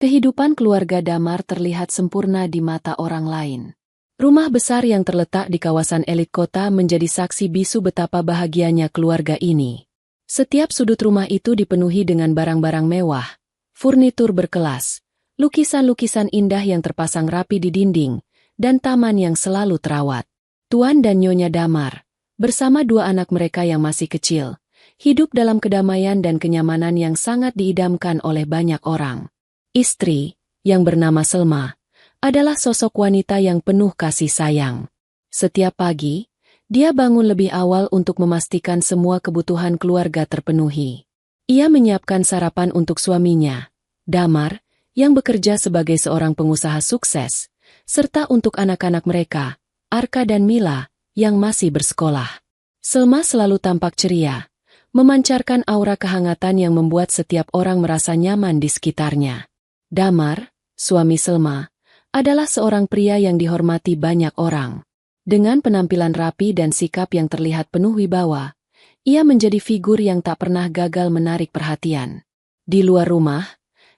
Kehidupan keluarga Damar terlihat sempurna di mata orang lain. Rumah besar yang terletak di kawasan elit kota menjadi saksi bisu betapa bahagianya keluarga ini. Setiap sudut rumah itu dipenuhi dengan barang-barang mewah, furnitur berkelas, lukisan-lukisan indah yang terpasang rapi di dinding, dan taman yang selalu terawat. Tuan dan Nyonya Damar, bersama dua anak mereka yang masih kecil, hidup dalam kedamaian dan kenyamanan yang sangat diidamkan oleh banyak orang. Istri, yang bernama Selma, adalah sosok wanita yang penuh kasih sayang. Setiap pagi, dia bangun lebih awal untuk memastikan semua kebutuhan keluarga terpenuhi. Ia menyiapkan sarapan untuk suaminya, Damar, yang bekerja sebagai seorang pengusaha sukses, serta untuk anak-anak mereka, Arka dan Mila, yang masih bersekolah. Selma selalu tampak ceria, memancarkan aura kehangatan yang membuat setiap orang merasa nyaman di sekitarnya. Damar, suami Selma, adalah seorang pria yang dihormati banyak orang. Dengan penampilan rapi dan sikap yang terlihat penuh wibawa, ia menjadi figur yang tak pernah gagal menarik perhatian. Di luar rumah,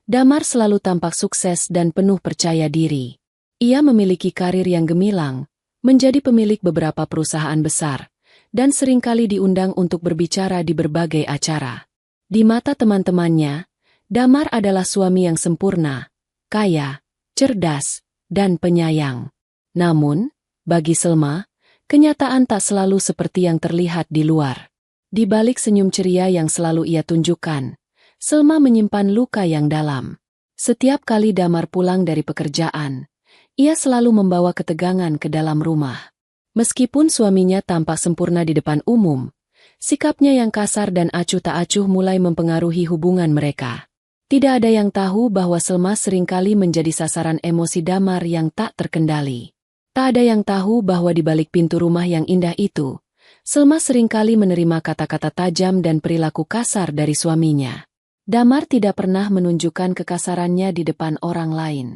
Damar selalu tampak sukses dan penuh percaya diri. Ia memiliki karir yang gemilang, menjadi pemilik beberapa perusahaan besar, dan seringkali diundang untuk berbicara di berbagai acara. Di mata teman-temannya, Damar adalah suami yang sempurna, kaya, cerdas, dan penyayang. Namun, bagi Selma, kenyataan tak selalu seperti yang terlihat di luar. Di balik senyum ceria yang selalu ia tunjukkan, Selma menyimpan luka yang dalam. Setiap kali Damar pulang dari pekerjaan, ia selalu membawa ketegangan ke dalam rumah. Meskipun suaminya tampak sempurna di depan umum, sikapnya yang kasar dan acuh tak acuh mulai mempengaruhi hubungan mereka. Tidak ada yang tahu bahwa Selma seringkali menjadi sasaran emosi Damar yang tak terkendali. Tak ada yang tahu bahwa di balik pintu rumah yang indah itu, Selma seringkali menerima kata-kata tajam dan perilaku kasar dari suaminya. Damar tidak pernah menunjukkan kekasarannya di depan orang lain.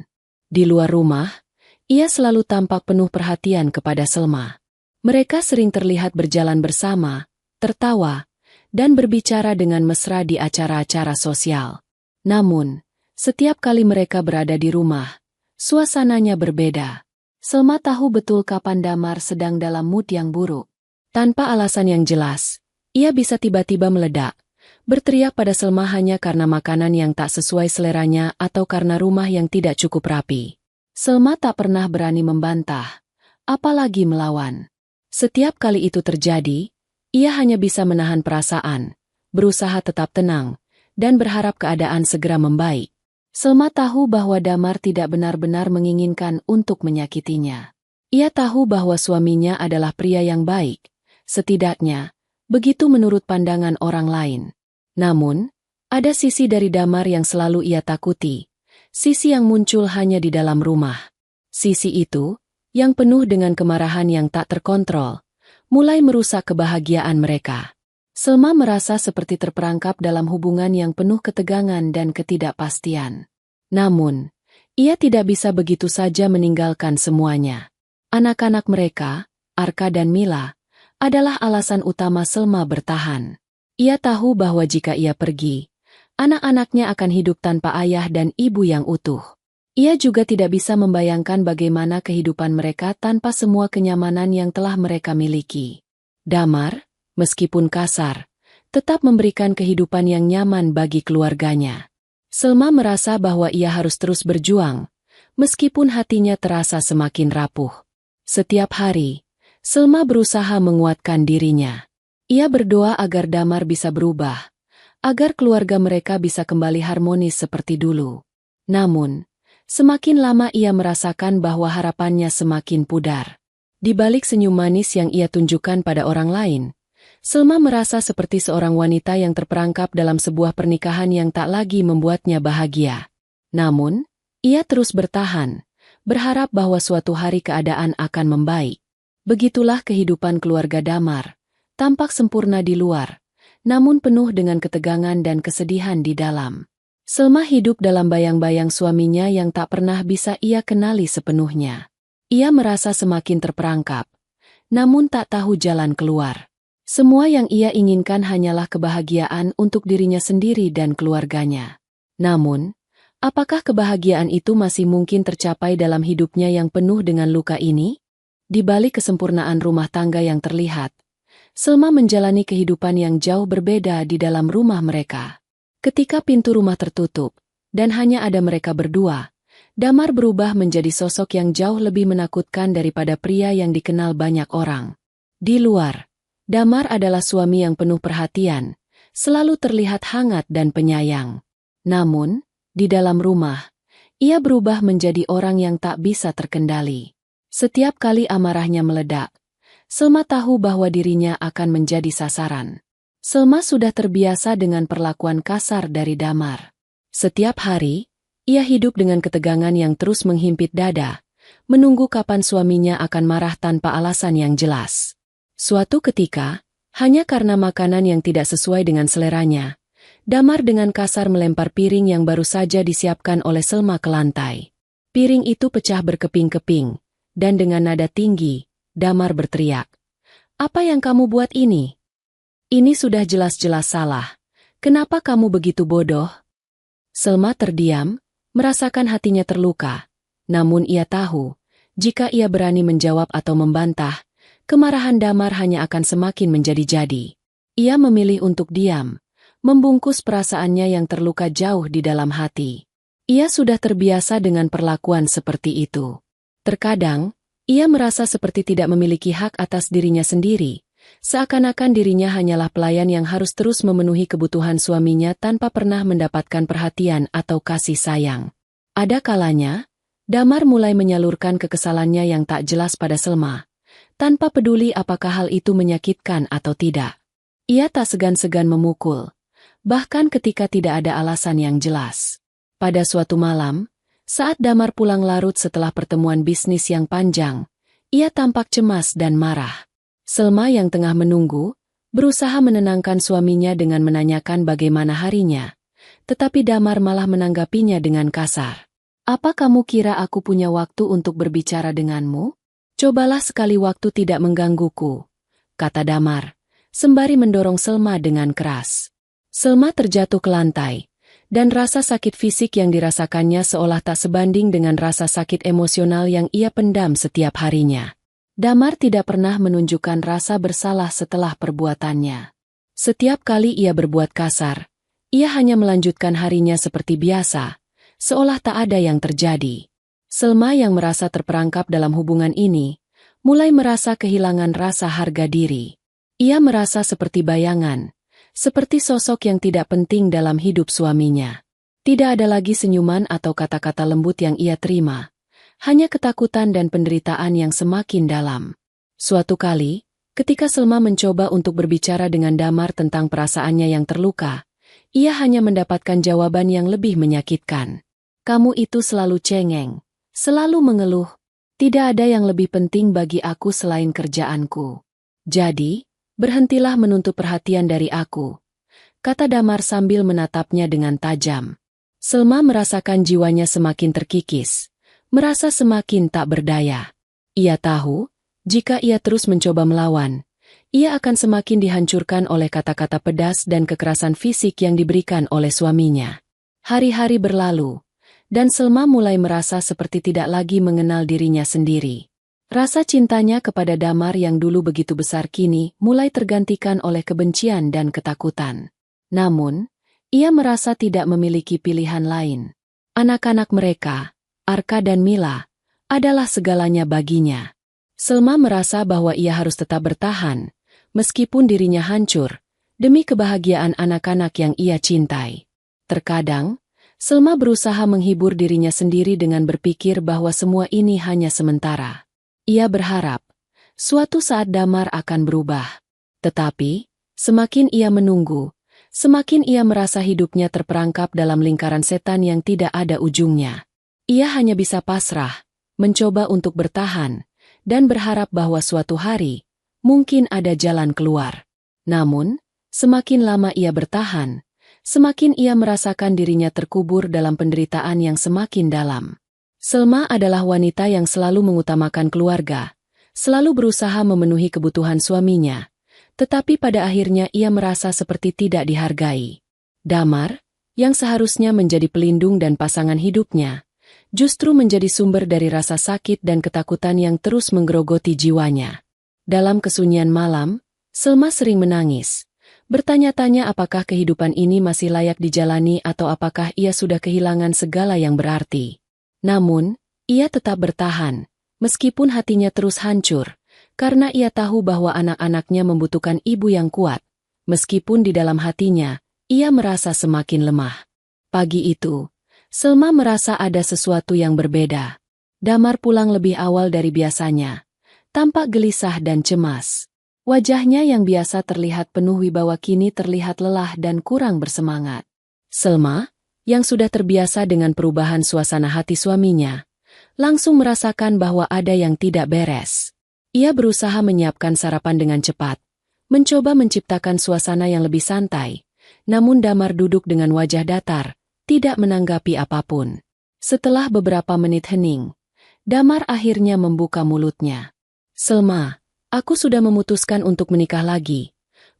Di luar rumah, ia selalu tampak penuh perhatian kepada Selma. Mereka sering terlihat berjalan bersama, tertawa, dan berbicara dengan mesra di acara-acara sosial. Namun, setiap kali mereka berada di rumah, suasananya berbeda. Selma tahu betul kapan Damar sedang dalam mood yang buruk. Tanpa alasan yang jelas, ia bisa tiba-tiba meledak, berteriak pada Selma hanya karena makanan yang tak sesuai seleranya atau karena rumah yang tidak cukup rapi. Selma tak pernah berani membantah, apalagi melawan. Setiap kali itu terjadi, ia hanya bisa menahan perasaan, berusaha tetap tenang, dan berharap keadaan segera membaik. Selma tahu bahwa Damar tidak benar-benar menginginkan untuk menyakitinya. Ia tahu bahwa suaminya adalah pria yang baik, setidaknya, begitu menurut pandangan orang lain. Namun, ada sisi dari Damar yang selalu ia takuti, sisi yang muncul hanya di dalam rumah. Sisi itu, yang penuh dengan kemarahan yang tak terkontrol, mulai merusak kebahagiaan mereka. Selma merasa seperti terperangkap dalam hubungan yang penuh ketegangan dan ketidakpastian. Namun, ia tidak bisa begitu saja meninggalkan semuanya. Anak-anak mereka, Arka dan Mila, adalah alasan utama Selma bertahan. Ia tahu bahwa jika ia pergi, anak-anaknya akan hidup tanpa ayah dan ibu yang utuh. Ia juga tidak bisa membayangkan bagaimana kehidupan mereka tanpa semua kenyamanan yang telah mereka miliki. Damar, meskipun kasar, tetap memberikan kehidupan yang nyaman bagi keluarganya. Selma merasa bahwa ia harus terus berjuang, meskipun hatinya terasa semakin rapuh. Setiap hari, Selma berusaha menguatkan dirinya. Ia berdoa agar Damar bisa berubah, agar keluarga mereka bisa kembali harmonis seperti dulu. Namun, semakin lama ia merasakan bahwa harapannya semakin pudar. Di balik senyum manis yang ia tunjukkan pada orang lain, Selma merasa seperti seorang wanita yang terperangkap dalam sebuah pernikahan yang tak lagi membuatnya bahagia. Namun, ia terus bertahan, berharap bahwa suatu hari keadaan akan membaik. Begitulah kehidupan keluarga Damar, tampak sempurna di luar, namun penuh dengan ketegangan dan kesedihan di dalam. Selma hidup dalam bayang-bayang suaminya yang tak pernah bisa ia kenali sepenuhnya. Ia merasa semakin terperangkap, namun tak tahu jalan keluar. Semua yang ia inginkan hanyalah kebahagiaan untuk dirinya sendiri dan keluarganya. Namun, Apakah kebahagiaan itu masih mungkin tercapai dalam hidupnya yang penuh dengan luka ini? Di balik kesempurnaan rumah tangga yang terlihat, Selma menjalani kehidupan yang jauh berbeda di dalam rumah mereka. Ketika pintu rumah tertutup, dan hanya ada mereka berdua, Damar berubah menjadi sosok yang jauh lebih menakutkan daripada pria yang dikenal banyak orang. Di luar, Damar adalah suami yang penuh perhatian, selalu terlihat hangat dan penyayang. Namun, di dalam rumah, ia berubah menjadi orang yang tak bisa terkendali. Setiap kali amarahnya meledak, Selma tahu bahwa dirinya akan menjadi sasaran. Selma sudah terbiasa dengan perlakuan kasar dari Damar. Setiap hari, ia hidup dengan ketegangan yang terus menghimpit dada, menunggu kapan suaminya akan marah tanpa alasan yang jelas. Suatu ketika, hanya karena makanan yang tidak sesuai dengan seleranya, Damar dengan kasar melempar piring yang baru saja disiapkan oleh Selma ke lantai. Piring itu pecah berkeping-keping, dan dengan nada tinggi, Damar berteriak, "Apa yang kamu buat ini? Ini sudah jelas-jelas salah. Kenapa kamu begitu bodoh?" Selma terdiam, merasakan hatinya terluka. Namun ia tahu, jika ia berani menjawab atau membantah, kemarahan Damar hanya akan semakin menjadi-jadi. Ia memilih untuk diam, membungkus perasaannya yang terluka jauh di dalam hati. Ia sudah terbiasa dengan perlakuan seperti itu. Terkadang, ia merasa seperti tidak memiliki hak atas dirinya sendiri, seakan-akan dirinya hanyalah pelayan yang harus terus memenuhi kebutuhan suaminya tanpa pernah mendapatkan perhatian atau kasih sayang. Ada kalanya, Damar mulai menyalurkan kekesalannya yang tak jelas pada Selma, tanpa peduli apakah hal itu menyakitkan atau tidak. Ia tak segan-segan memukul, bahkan ketika tidak ada alasan yang jelas. Pada suatu malam, saat Damar pulang larut setelah pertemuan bisnis yang panjang, ia tampak cemas dan marah. Selma yang tengah menunggu, berusaha menenangkan suaminya dengan menanyakan bagaimana harinya. Tetapi Damar malah menanggapinya dengan kasar. "Apa kamu kira aku punya waktu untuk berbicara denganmu? Cobalah sekali waktu tidak menggangguku," kata Damar, sembari mendorong Selma dengan keras. Selma terjatuh ke lantai, dan rasa sakit fisik yang dirasakannya seolah tak sebanding dengan rasa sakit emosional yang ia pendam setiap harinya. Damar tidak pernah menunjukkan rasa bersalah setelah perbuatannya. Setiap kali ia berbuat kasar, ia hanya melanjutkan harinya seperti biasa, seolah tak ada yang terjadi. Selma yang merasa terperangkap dalam hubungan ini, mulai merasa kehilangan rasa harga diri. Ia merasa seperti bayangan, seperti sosok yang tidak penting dalam hidup suaminya. Tidak ada lagi senyuman atau kata-kata lembut yang ia terima, hanya ketakutan dan penderitaan yang semakin dalam. Suatu kali, ketika Selma mencoba untuk berbicara dengan Damar tentang perasaannya yang terluka, ia hanya mendapatkan jawaban yang lebih menyakitkan. "Kamu itu selalu cengeng, selalu mengeluh. Tidak ada yang lebih penting bagi aku selain kerjaanku. Jadi, berhentilah menuntut perhatian dari aku," kata Damar sambil menatapnya dengan tajam. Selma merasakan jiwanya semakin terkikis, merasa semakin tak berdaya. Ia tahu, jika ia terus mencoba melawan, ia akan semakin dihancurkan oleh kata-kata pedas dan kekerasan fisik yang diberikan oleh suaminya. Hari-hari berlalu, dan Selma mulai merasa seperti tidak lagi mengenal dirinya sendiri. Rasa cintanya kepada Damar yang dulu begitu besar kini mulai tergantikan oleh kebencian dan ketakutan. Namun, ia merasa tidak memiliki pilihan lain. Anak-anak mereka, Arka dan Mila, adalah segalanya baginya. Selma merasa bahwa ia harus tetap bertahan, meskipun dirinya hancur, demi kebahagiaan anak-anak yang ia cintai. Terkadang, Selma berusaha menghibur dirinya sendiri dengan berpikir bahwa semua ini hanya sementara. Ia berharap, suatu saat Damar akan berubah. Tetapi, semakin ia menunggu, semakin ia merasa hidupnya terperangkap dalam lingkaran setan yang tidak ada ujungnya. Ia hanya bisa pasrah, mencoba untuk bertahan, dan berharap bahwa suatu hari, mungkin ada jalan keluar. Namun, semakin lama ia bertahan, semakin ia merasakan dirinya terkubur dalam penderitaan yang semakin dalam. Selma adalah wanita yang selalu mengutamakan keluarga, selalu berusaha memenuhi kebutuhan suaminya, tetapi pada akhirnya ia merasa seperti tidak dihargai. Damar, yang seharusnya menjadi pelindung dan pasangan hidupnya, justru menjadi sumber dari rasa sakit dan ketakutan yang terus menggerogoti jiwanya. Dalam kesunyian malam, Selma sering menangis, bertanya-tanya apakah kehidupan ini masih layak dijalani atau apakah ia sudah kehilangan segala yang berarti. Namun, ia tetap bertahan, meskipun hatinya terus hancur, karena ia tahu bahwa anak-anaknya membutuhkan ibu yang kuat. Meskipun di dalam hatinya, ia merasa semakin lemah. Pagi itu, Selma merasa ada sesuatu yang berbeda. Damar pulang lebih awal dari biasanya, tampak gelisah dan cemas. Wajahnya yang biasa terlihat penuh wibawa kini terlihat lelah dan kurang bersemangat. Selma, yang sudah terbiasa dengan perubahan suasana hati suaminya, langsung merasakan bahwa ada yang tidak beres. Ia berusaha menyiapkan sarapan dengan cepat, mencoba menciptakan suasana yang lebih santai, namun Damar duduk dengan wajah datar, tidak menanggapi apapun. Setelah beberapa menit hening, Damar akhirnya membuka mulutnya. "Selma, aku sudah memutuskan untuk menikah lagi,"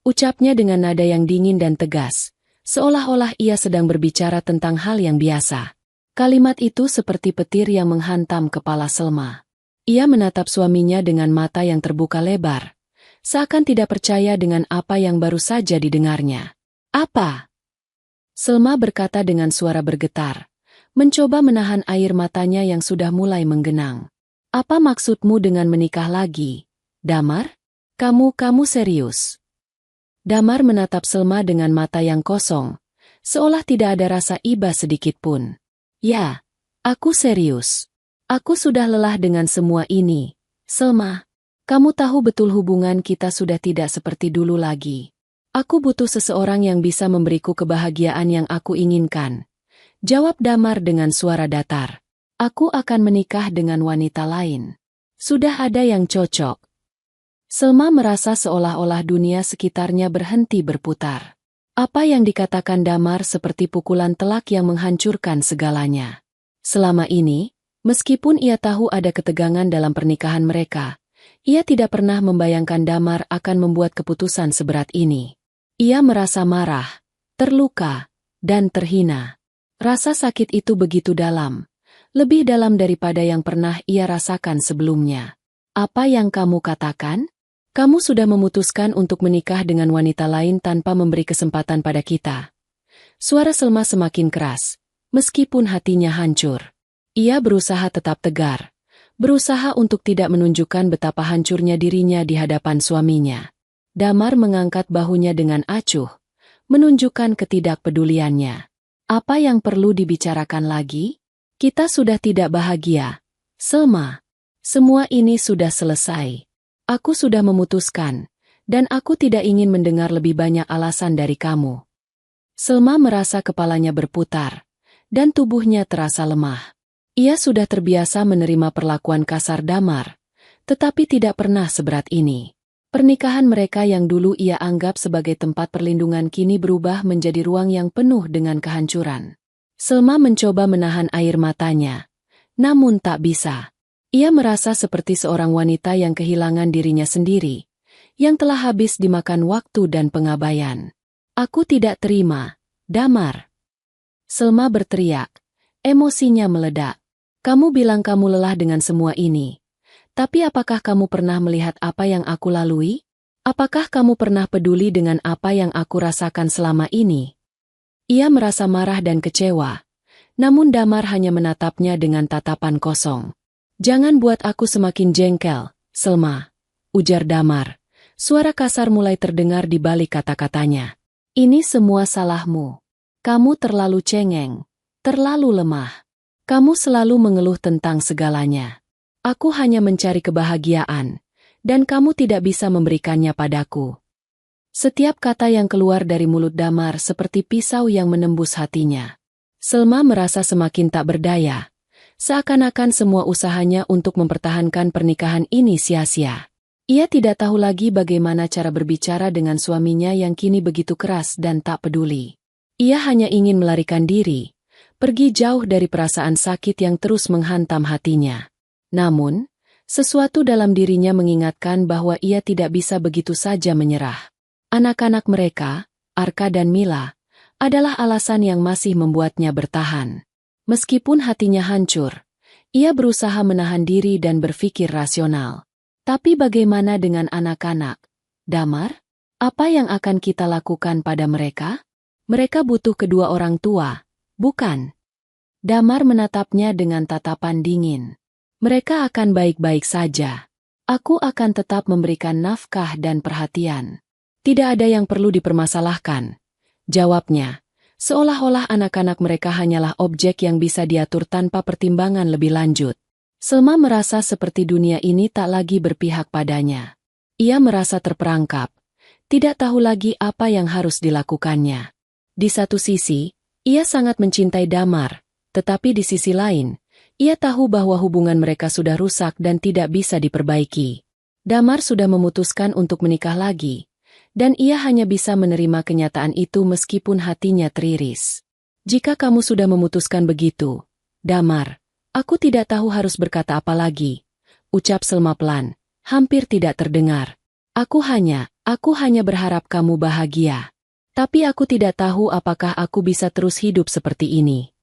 ucapnya dengan nada yang dingin dan tegas, seolah-olah ia sedang berbicara tentang hal yang biasa. Kalimat itu seperti petir yang menghantam kepala Selma. Ia menatap suaminya dengan mata yang terbuka lebar, seakan tidak percaya dengan apa yang baru saja didengarnya. "Apa?" Selma berkata dengan suara bergetar, mencoba menahan air matanya yang sudah mulai menggenang. "Apa maksudmu dengan menikah lagi, Damar? Kamu serius?" Damar menatap Selma dengan mata yang kosong, seolah tidak ada rasa iba sedikit pun. "Ya, aku serius. Aku sudah lelah dengan semua ini, Selma. Kamu tahu betul hubungan kita sudah tidak seperti dulu lagi. Aku butuh seseorang yang bisa memberiku kebahagiaan yang aku inginkan," jawab Damar dengan suara datar. "Aku akan menikah dengan wanita lain. Sudah ada yang cocok." Selma merasa seolah-olah dunia sekitarnya berhenti berputar. Apa yang dikatakan Damar seperti pukulan telak yang menghancurkan segalanya. Selama ini, meskipun ia tahu ada ketegangan dalam pernikahan mereka, ia tidak pernah membayangkan Damar akan membuat keputusan seberat ini. Ia merasa marah, terluka, dan terhina. Rasa sakit itu begitu dalam, lebih dalam daripada yang pernah ia rasakan sebelumnya. "Apa yang kamu katakan? Kamu sudah memutuskan untuk menikah dengan wanita lain tanpa memberi kesempatan pada kita." Suara Selma semakin keras, meskipun hatinya hancur. Ia berusaha tetap tegar, berusaha untuk tidak menunjukkan betapa hancurnya dirinya di hadapan suaminya. Damar mengangkat bahunya dengan acuh, menunjukkan ketidakpeduliannya. "Apa yang perlu dibicarakan lagi? Kita sudah tidak bahagia, Selma. Semua ini sudah selesai. Aku sudah memutuskan, dan aku tidak ingin mendengar lebih banyak alasan dari kamu." Selma merasa kepalanya berputar, dan tubuhnya terasa lemah. Ia sudah terbiasa menerima perlakuan kasar Damar, tetapi tidak pernah seberat ini. Pernikahan mereka yang dulu ia anggap sebagai tempat perlindungan kini berubah menjadi ruang yang penuh dengan kehancuran. Selma mencoba menahan air matanya, namun tak bisa. Ia merasa seperti seorang wanita yang kehilangan dirinya sendiri, yang telah habis dimakan waktu dan pengabaian. "Aku tidak terima, Damar!" Selma berteriak, emosinya meledak. "Kamu bilang kamu lelah dengan semua ini. Tapi apakah kamu pernah melihat apa yang aku lalui? Apakah kamu pernah peduli dengan apa yang aku rasakan selama ini?" Ia merasa marah dan kecewa, namun Damar hanya menatapnya dengan tatapan kosong. "Jangan buat aku semakin jengkel, Selma," ujar Damar. Suara kasar mulai terdengar di balik kata-katanya. "Ini semua salahmu. Kamu terlalu cengeng, terlalu lemah. Kamu selalu mengeluh tentang segalanya. Aku hanya mencari kebahagiaan, dan kamu tidak bisa memberikannya padaku." Setiap kata yang keluar dari mulut Damar seperti pisau yang menembus hatinya. Selma merasa semakin tak berdaya. Seakan-akan semua usahanya untuk mempertahankan pernikahan ini sia-sia. Ia tidak tahu lagi bagaimana cara berbicara dengan suaminya yang kini begitu keras dan tak peduli. Ia hanya ingin melarikan diri, pergi jauh dari perasaan sakit yang terus menghantam hatinya. Namun, sesuatu dalam dirinya mengingatkan bahwa ia tidak bisa begitu saja menyerah. Anak-anak mereka, Arka dan Mila, adalah alasan yang masih membuatnya bertahan. Meskipun hatinya hancur, ia berusaha menahan diri dan berpikir rasional. Tapi bagaimana dengan anak-anak? Damar? Apa yang akan kita lakukan pada mereka? Mereka butuh kedua orang tua, bukan? Damar menatapnya dengan tatapan dingin. Mereka akan baik-baik saja. Aku akan tetap memberikan nafkah dan perhatian. Tidak ada yang perlu dipermasalahkan, jawabnya. Seolah-olah anak-anak mereka hanyalah objek yang bisa diatur tanpa pertimbangan lebih lanjut. Selma merasa seperti dunia ini tak lagi berpihak padanya. Ia merasa terperangkap, tidak tahu lagi apa yang harus dilakukannya. Di satu sisi, ia sangat mencintai Damar, tetapi di sisi lain, ia tahu bahwa hubungan mereka sudah rusak dan tidak bisa diperbaiki. Damar sudah memutuskan untuk menikah lagi, dan ia hanya bisa menerima kenyataan itu meskipun hatinya teriris. Jika kamu sudah memutuskan begitu, Damar, aku tidak tahu harus berkata apa lagi, ucap Selma pelan, hampir tidak terdengar. Aku hanya berharap kamu bahagia. Tapi aku tidak tahu apakah aku bisa terus hidup seperti ini.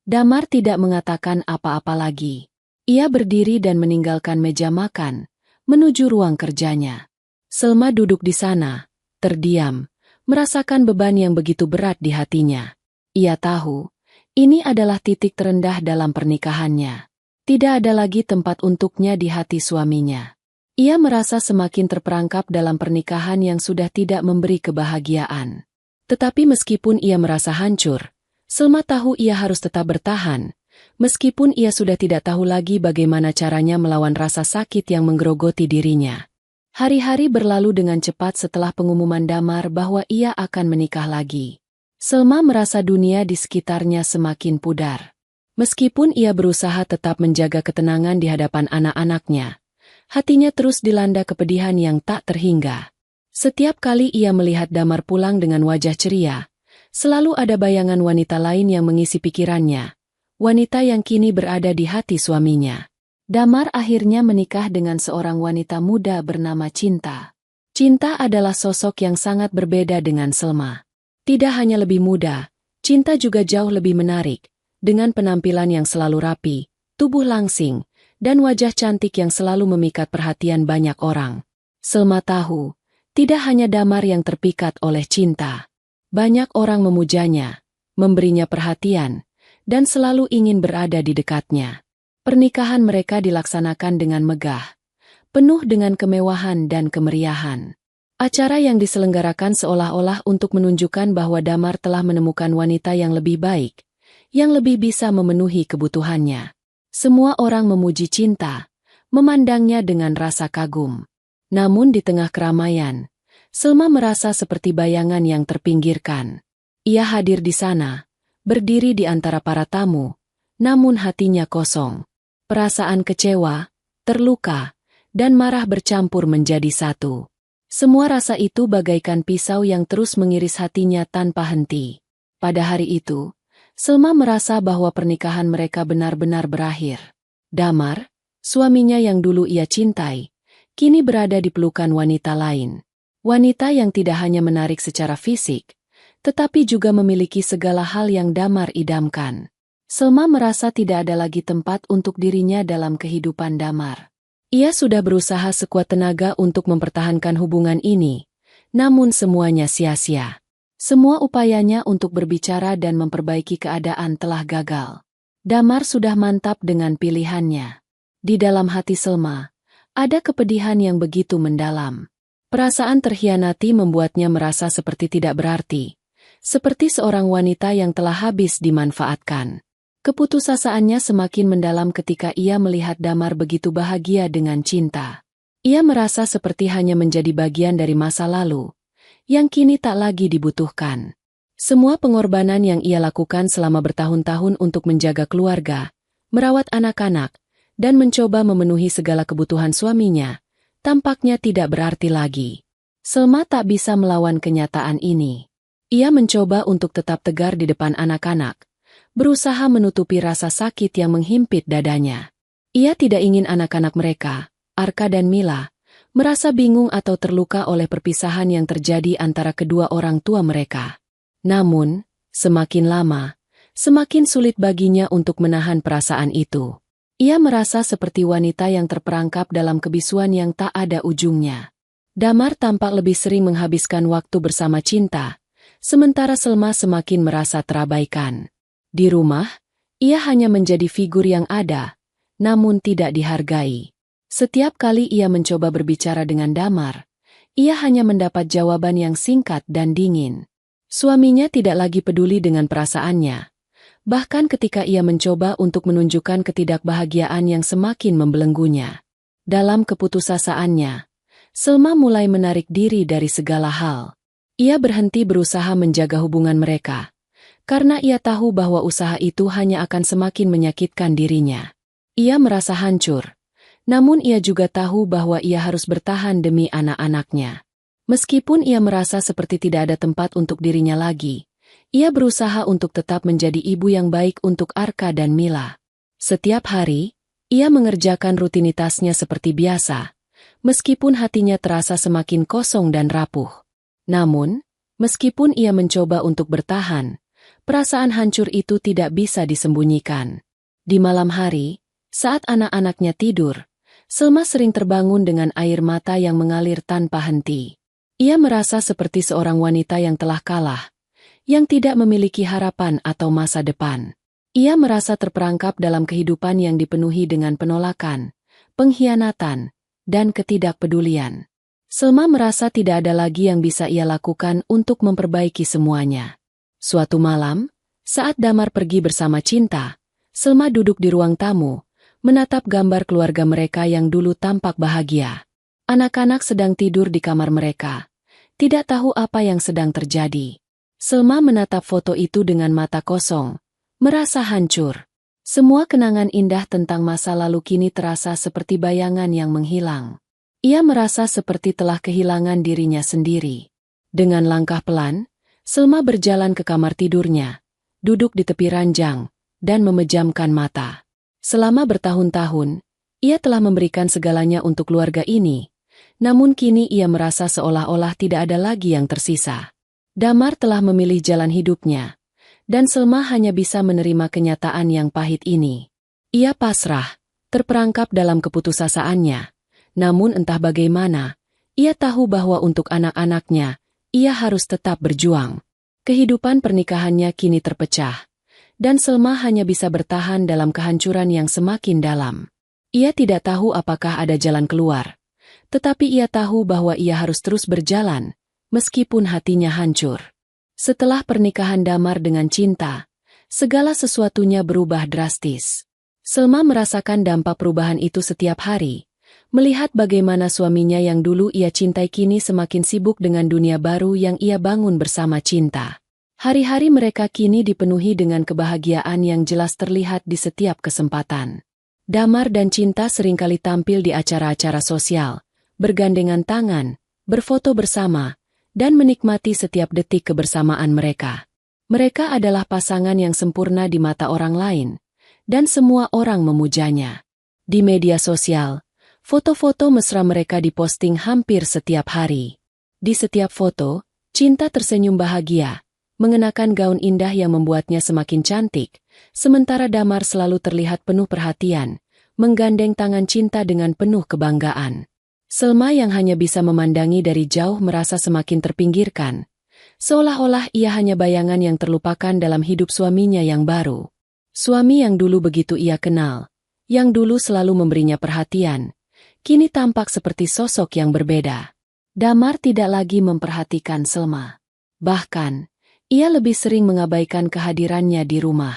Damar tidak mengatakan apa-apa lagi. Ia berdiri dan meninggalkan meja makan, menuju ruang kerjanya. Selma duduk di sana, terdiam, merasakan beban yang begitu berat di hatinya. Ia tahu, ini adalah titik terendah dalam pernikahannya. Tidak ada lagi tempat untuknya di hati suaminya. Ia merasa semakin terperangkap dalam pernikahan yang sudah tidak memberi kebahagiaan. Tetapi meskipun ia merasa hancur, Selma tahu ia harus tetap bertahan, meskipun ia sudah tidak tahu lagi bagaimana caranya melawan rasa sakit yang menggerogoti dirinya. Hari-hari berlalu dengan cepat setelah pengumuman Damar bahwa ia akan menikah lagi. Selma merasa dunia di sekitarnya semakin pudar. Meskipun ia berusaha tetap menjaga ketenangan di hadapan anak-anaknya, hatinya terus dilanda kepedihan yang tak terhingga. Setiap kali ia melihat Damar pulang dengan wajah ceria, selalu ada bayangan wanita lain yang mengisi pikirannya, wanita yang kini berada di hati suaminya. Damar akhirnya menikah dengan seorang wanita muda bernama Cinta. Cinta adalah sosok yang sangat berbeda dengan Selma. Tidak hanya lebih muda, Cinta juga jauh lebih menarik, dengan penampilan yang selalu rapi, tubuh langsing, dan wajah cantik yang selalu memikat perhatian banyak orang. Selma tahu, tidak hanya Damar yang terpikat oleh Cinta. Banyak orang memujanya, memberinya perhatian, dan selalu ingin berada di dekatnya. Pernikahan mereka dilaksanakan dengan megah, penuh dengan kemewahan dan kemeriahan. Acara yang diselenggarakan seolah-olah untuk menunjukkan bahwa Damar telah menemukan wanita yang lebih baik, yang lebih bisa memenuhi kebutuhannya. Semua orang memuji Cinta, memandangnya dengan rasa kagum. Namun di tengah keramaian, Selma merasa seperti bayangan yang terpinggirkan. Ia hadir di sana, berdiri di antara para tamu, namun hatinya kosong. Perasaan kecewa, terluka, dan marah bercampur menjadi satu. Semua rasa itu bagaikan pisau yang terus mengiris hatinya tanpa henti. Pada hari itu, Selma merasa bahwa pernikahan mereka benar-benar berakhir. Damar, suaminya yang dulu ia cintai, kini berada di pelukan wanita lain. Wanita yang tidak hanya menarik secara fisik, tetapi juga memiliki segala hal yang Damar idamkan. Selma merasa tidak ada lagi tempat untuk dirinya dalam kehidupan Damar. Ia sudah berusaha sekuat tenaga untuk mempertahankan hubungan ini, namun semuanya sia-sia. Semua upayanya untuk berbicara dan memperbaiki keadaan telah gagal. Damar sudah mantap dengan pilihannya. Di dalam hati Selma, ada kepedihan yang begitu mendalam. Perasaan terhianati membuatnya merasa seperti tidak berarti, seperti seorang wanita yang telah habis dimanfaatkan. Keputusasaannya semakin mendalam ketika ia melihat Damar begitu bahagia dengan Cinta. Ia merasa seperti hanya menjadi bagian dari masa lalu, yang kini tak lagi dibutuhkan. Semua pengorbanan yang ia lakukan selama bertahun-tahun untuk menjaga keluarga, merawat anak-anak, dan mencoba memenuhi segala kebutuhan suaminya, tampaknya tidak berarti lagi. Selma tak bisa melawan kenyataan ini. Ia mencoba untuk tetap tegar di depan anak-anak, berusaha menutupi rasa sakit yang menghimpit dadanya. Ia tidak ingin anak-anak mereka, Arka dan Mila, merasa bingung atau terluka oleh perpisahan yang terjadi antara kedua orang tua mereka. Namun, Semakin lama, semakin sulit baginya untuk menahan perasaan itu. Ia merasa seperti wanita yang terperangkap dalam kebisuan yang tak ada ujungnya. Damar tampak lebih sering menghabiskan waktu bersama Cinta, sementara Selma semakin merasa terabaikan. Di rumah, ia hanya menjadi figur yang ada, namun tidak dihargai. Setiap kali ia mencoba berbicara dengan Damar, ia hanya mendapat jawaban yang singkat dan dingin. Suaminya tidak lagi peduli dengan perasaannya. Bahkan ketika ia mencoba untuk menunjukkan ketidakbahagiaan yang semakin membelenggunya. Dalam keputusasaannya, Selma mulai menarik diri dari segala hal. Ia berhenti berusaha menjaga hubungan mereka, karena ia tahu bahwa usaha itu hanya akan semakin menyakitkan dirinya. Ia merasa hancur. Namun ia juga tahu bahwa ia harus bertahan demi anak-anaknya. Meskipun ia merasa seperti tidak ada tempat untuk dirinya lagi, ia berusaha untuk tetap menjadi ibu yang baik untuk Arka dan Mila. Setiap hari, ia mengerjakan rutinitasnya seperti biasa, meskipun hatinya terasa semakin kosong dan rapuh. Namun, meskipun ia mencoba untuk bertahan, perasaan hancur itu tidak bisa disembunyikan. Di malam hari, saat anak-anaknya tidur, Selma sering terbangun dengan air mata yang mengalir tanpa henti. Ia merasa seperti seorang wanita yang telah kalah, yang tidak memiliki harapan atau masa depan. Ia merasa terperangkap dalam kehidupan yang dipenuhi dengan penolakan, pengkhianatan, dan ketidakpedulian. Selma merasa tidak ada lagi yang bisa ia lakukan untuk memperbaiki semuanya. Suatu malam, saat Damar pergi bersama Cinta, Selma duduk di ruang tamu, menatap gambar keluarga mereka yang dulu tampak bahagia. Anak-anak sedang tidur di kamar mereka, tidak tahu apa yang sedang terjadi. Selma menatap foto itu dengan mata kosong, merasa hancur. Semua kenangan indah tentang masa lalu kini terasa seperti bayangan yang menghilang. Ia merasa seperti telah kehilangan dirinya sendiri. Dengan langkah pelan, Selma berjalan ke kamar tidurnya, duduk di tepi ranjang, dan memejamkan mata. Selama bertahun-tahun, ia telah memberikan segalanya untuk keluarga ini, namun kini ia merasa seolah-olah tidak ada lagi yang tersisa. Damar telah memilih jalan hidupnya, dan Selma hanya bisa menerima kenyataan yang pahit ini. Ia pasrah, terperangkap dalam keputusasaannya, namun entah bagaimana, ia tahu bahwa untuk anak-anaknya, ia harus tetap berjuang. Kehidupan pernikahannya kini terpecah, dan Selma hanya bisa bertahan dalam kehancuran yang semakin dalam. Ia tidak tahu apakah ada jalan keluar, tetapi ia tahu bahwa ia harus terus berjalan, meskipun hatinya hancur. Setelah pernikahan Damar dengan Cinta, segala sesuatunya berubah drastis. Selma merasakan dampak perubahan itu setiap hari, melihat bagaimana suaminya yang dulu ia cintai kini semakin sibuk dengan dunia baru yang ia bangun bersama Cinta. Hari-hari mereka kini dipenuhi dengan kebahagiaan yang jelas terlihat di setiap kesempatan. Damar dan Cinta seringkali tampil di acara-acara sosial, bergandengan tangan, berfoto bersama, dan menikmati setiap detik kebersamaan mereka. Mereka adalah pasangan yang sempurna di mata orang lain, dan semua orang memujanya. Di media sosial, foto-foto mesra mereka diposting hampir setiap hari. Di setiap foto, Cinta tersenyum bahagia, mengenakan gaun indah yang membuatnya semakin cantik, sementara Damar selalu terlihat penuh perhatian, menggandeng tangan Cinta dengan penuh kebanggaan. Selma yang hanya bisa memandangi dari jauh merasa semakin terpinggirkan, seolah-olah ia hanya bayangan yang terlupakan dalam hidup suaminya yang baru. Suami yang dulu begitu ia kenal, yang dulu selalu memberinya perhatian, kini tampak seperti sosok yang berbeda. Damar tidak lagi memperhatikan Selma. Bahkan, ia lebih sering mengabaikan kehadirannya di rumah.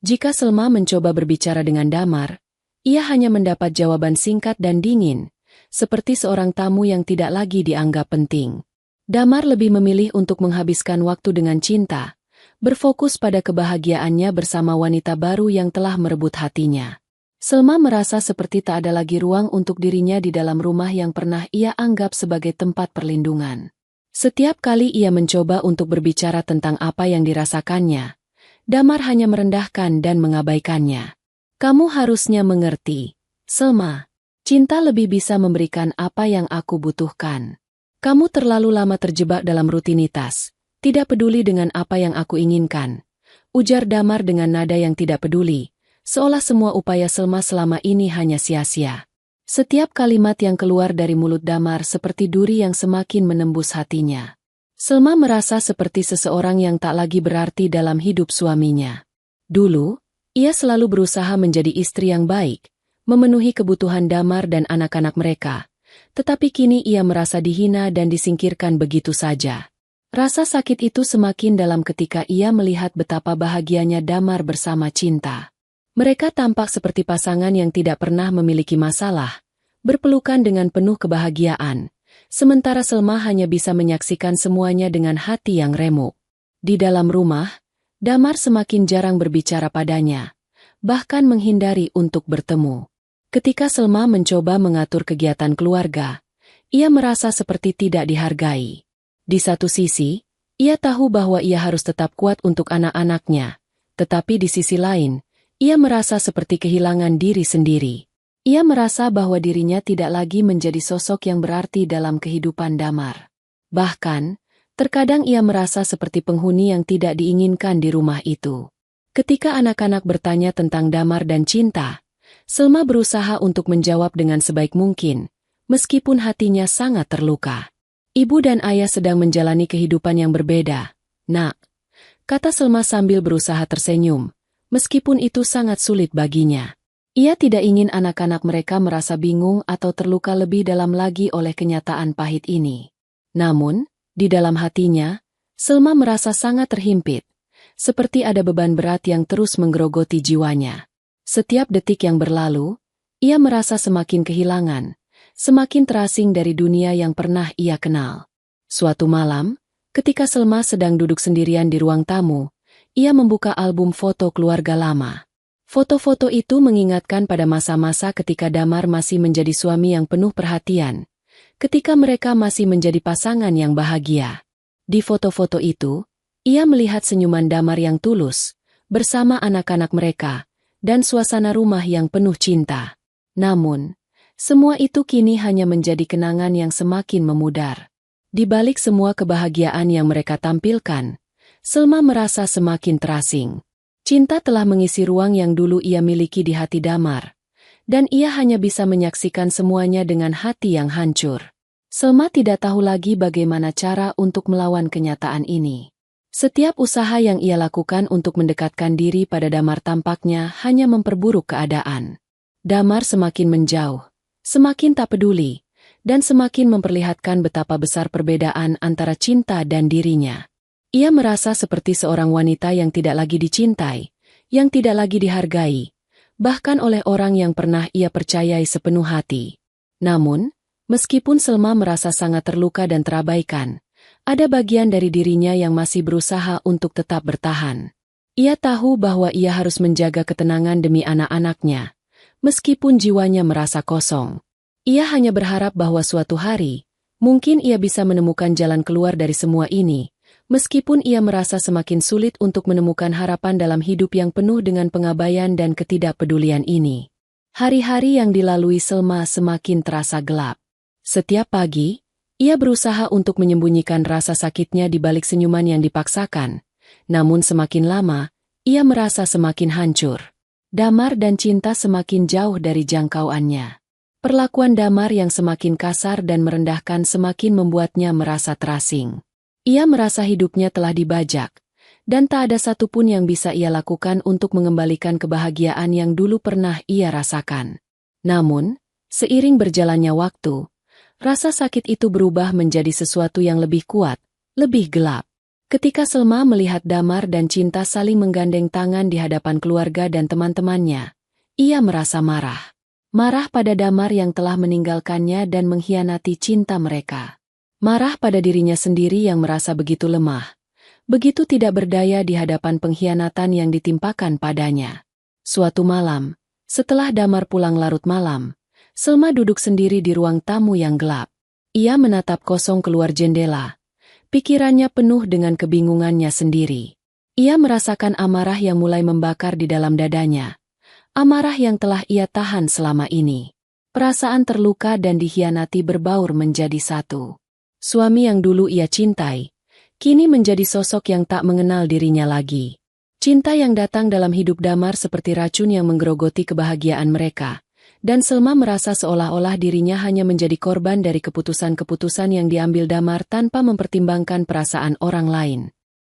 Jika Selma mencoba berbicara dengan Damar, ia hanya mendapat jawaban singkat dan dingin, seperti seorang tamu yang tidak lagi dianggap penting. Damar lebih memilih untuk menghabiskan waktu dengan Cinta, berfokus pada kebahagiaannya bersama wanita baru yang telah merebut hatinya. Selma merasa seperti tak ada lagi ruang untuk dirinya di dalam rumah yang pernah ia anggap sebagai tempat perlindungan. Setiap kali ia mencoba untuk berbicara tentang apa yang dirasakannya, Damar hanya merendahkan dan mengabaikannya. Kamu harusnya mengerti, Selma. Cinta lebih bisa memberikan apa yang aku butuhkan. Kamu terlalu lama terjebak dalam rutinitas, Tidak peduli dengan apa yang aku inginkan, ujar Damar dengan nada yang tidak peduli, seolah semua upaya Selma selama ini hanya sia-sia. Setiap kalimat yang keluar dari mulut Damar seperti duri yang semakin menembus hatinya. Selma merasa seperti seseorang yang tak lagi berarti dalam hidup suaminya. Dulu, ia selalu berusaha menjadi istri yang baik, memenuhi kebutuhan Damar dan anak-anak mereka. Tetapi kini ia merasa dihina dan disingkirkan begitu saja. Rasa sakit itu semakin dalam ketika ia melihat betapa bahagianya Damar bersama Cinta. Mereka tampak seperti pasangan yang tidak pernah memiliki masalah, berpelukan dengan penuh kebahagiaan, sementara Selma hanya bisa menyaksikan semuanya dengan hati yang remuk. Di dalam rumah, Damar semakin jarang berbicara padanya, bahkan menghindari untuk bertemu. Ketika Selma mencoba mengatur kegiatan keluarga, ia merasa seperti tidak dihargai. Di satu sisi, ia tahu bahwa ia harus tetap kuat untuk anak-anaknya, tetapi di sisi lain, ia merasa seperti kehilangan diri sendiri. Ia merasa bahwa dirinya tidak lagi menjadi sosok yang berarti dalam kehidupan Damar. Bahkan, terkadang ia merasa seperti penghuni yang tidak diinginkan di rumah itu. Ketika anak-anak bertanya tentang Damar dan Cinta, Selma berusaha untuk menjawab dengan sebaik mungkin, meskipun hatinya sangat terluka. Ibu dan ayah sedang menjalani kehidupan yang berbeda, Nak, kata Selma sambil berusaha tersenyum, meskipun itu sangat sulit baginya. Ia tidak ingin anak-anak mereka merasa bingung atau terluka lebih dalam lagi oleh kenyataan pahit ini. Namun, di dalam hatinya, Selma merasa sangat terhimpit, seperti ada beban berat yang terus menggerogoti jiwanya. Setiap detik yang berlalu, ia merasa semakin kehilangan, semakin terasing dari dunia yang pernah ia kenal. Suatu malam, ketika Selma sedang duduk sendirian di ruang tamu, ia membuka album foto keluarga lama. Foto-foto itu mengingatkan pada masa-masa ketika Damar masih menjadi suami yang penuh perhatian, ketika mereka masih menjadi pasangan yang bahagia. Di foto-foto itu, ia melihat senyuman Damar yang tulus, bersama anak-anak mereka, dan suasana rumah yang penuh cinta. Namun, semua itu kini hanya menjadi kenangan yang semakin memudar. Di balik semua kebahagiaan yang mereka tampilkan, Selma merasa semakin terasing. Cinta telah mengisi ruang yang dulu ia miliki di hati Damar, dan ia hanya bisa menyaksikan semuanya dengan hati yang hancur. Selma tidak tahu lagi bagaimana cara untuk melawan kenyataan ini. Setiap usaha yang ia lakukan untuk mendekatkan diri pada Damar tampaknya hanya memperburuk keadaan. Damar semakin menjauh, semakin tak peduli, dan semakin memperlihatkan betapa besar perbedaan antara Cinta dan dirinya. Ia merasa seperti seorang wanita yang tidak lagi dicintai, yang tidak lagi dihargai, bahkan oleh orang yang pernah ia percayai sepenuh hati. Namun, meskipun Selma merasa sangat terluka dan terabaikan, ada bagian dari dirinya yang masih berusaha untuk tetap bertahan. Ia tahu bahwa ia harus menjaga ketenangan demi anak-anaknya, meskipun jiwanya merasa kosong. Ia hanya berharap bahwa suatu hari, mungkin ia bisa menemukan jalan keluar dari semua ini, meskipun ia merasa semakin sulit untuk menemukan harapan dalam hidup yang penuh dengan pengabaian dan ketidakpedulian ini. Hari-hari yang dilalui Selma semakin terasa gelap. Setiap pagi, ia berusaha untuk menyembunyikan rasa sakitnya di balik senyuman yang dipaksakan, namun semakin lama, ia merasa semakin hancur. Damar dan Cinta semakin jauh dari jangkauannya. Perlakuan Damar yang semakin kasar dan merendahkan semakin membuatnya merasa terasing. Ia merasa hidupnya telah dibajak, dan tak ada satupun yang bisa ia lakukan untuk mengembalikan kebahagiaan yang dulu pernah ia rasakan. Namun, seiring berjalannya waktu, rasa sakit itu berubah menjadi sesuatu yang lebih kuat, lebih gelap. Ketika Selma melihat Damar dan Cinta saling menggandeng tangan di hadapan keluarga dan teman-temannya, ia merasa marah. Marah pada Damar yang telah meninggalkannya dan mengkhianati cinta mereka. Marah pada dirinya sendiri yang merasa begitu lemah, begitu tidak berdaya di hadapan pengkhianatan yang ditimpakan padanya. Suatu malam, setelah Damar pulang larut malam, Selma duduk sendiri di ruang tamu yang gelap. Ia menatap kosong keluar jendela. Pikirannya penuh dengan kebingungannya sendiri. Ia merasakan amarah yang mulai membakar di dalam dadanya. Amarah yang telah ia tahan selama ini. Perasaan terluka dan dikhianati berbaur menjadi satu. Suami yang dulu ia cintai, kini menjadi sosok yang tak mengenal dirinya lagi. Cinta yang datang dalam hidup Damar seperti racun yang menggerogoti kebahagiaan mereka. Dan Selma merasa seolah-olah dirinya hanya menjadi korban dari keputusan-keputusan yang diambil Damar tanpa mempertimbangkan perasaan orang lain.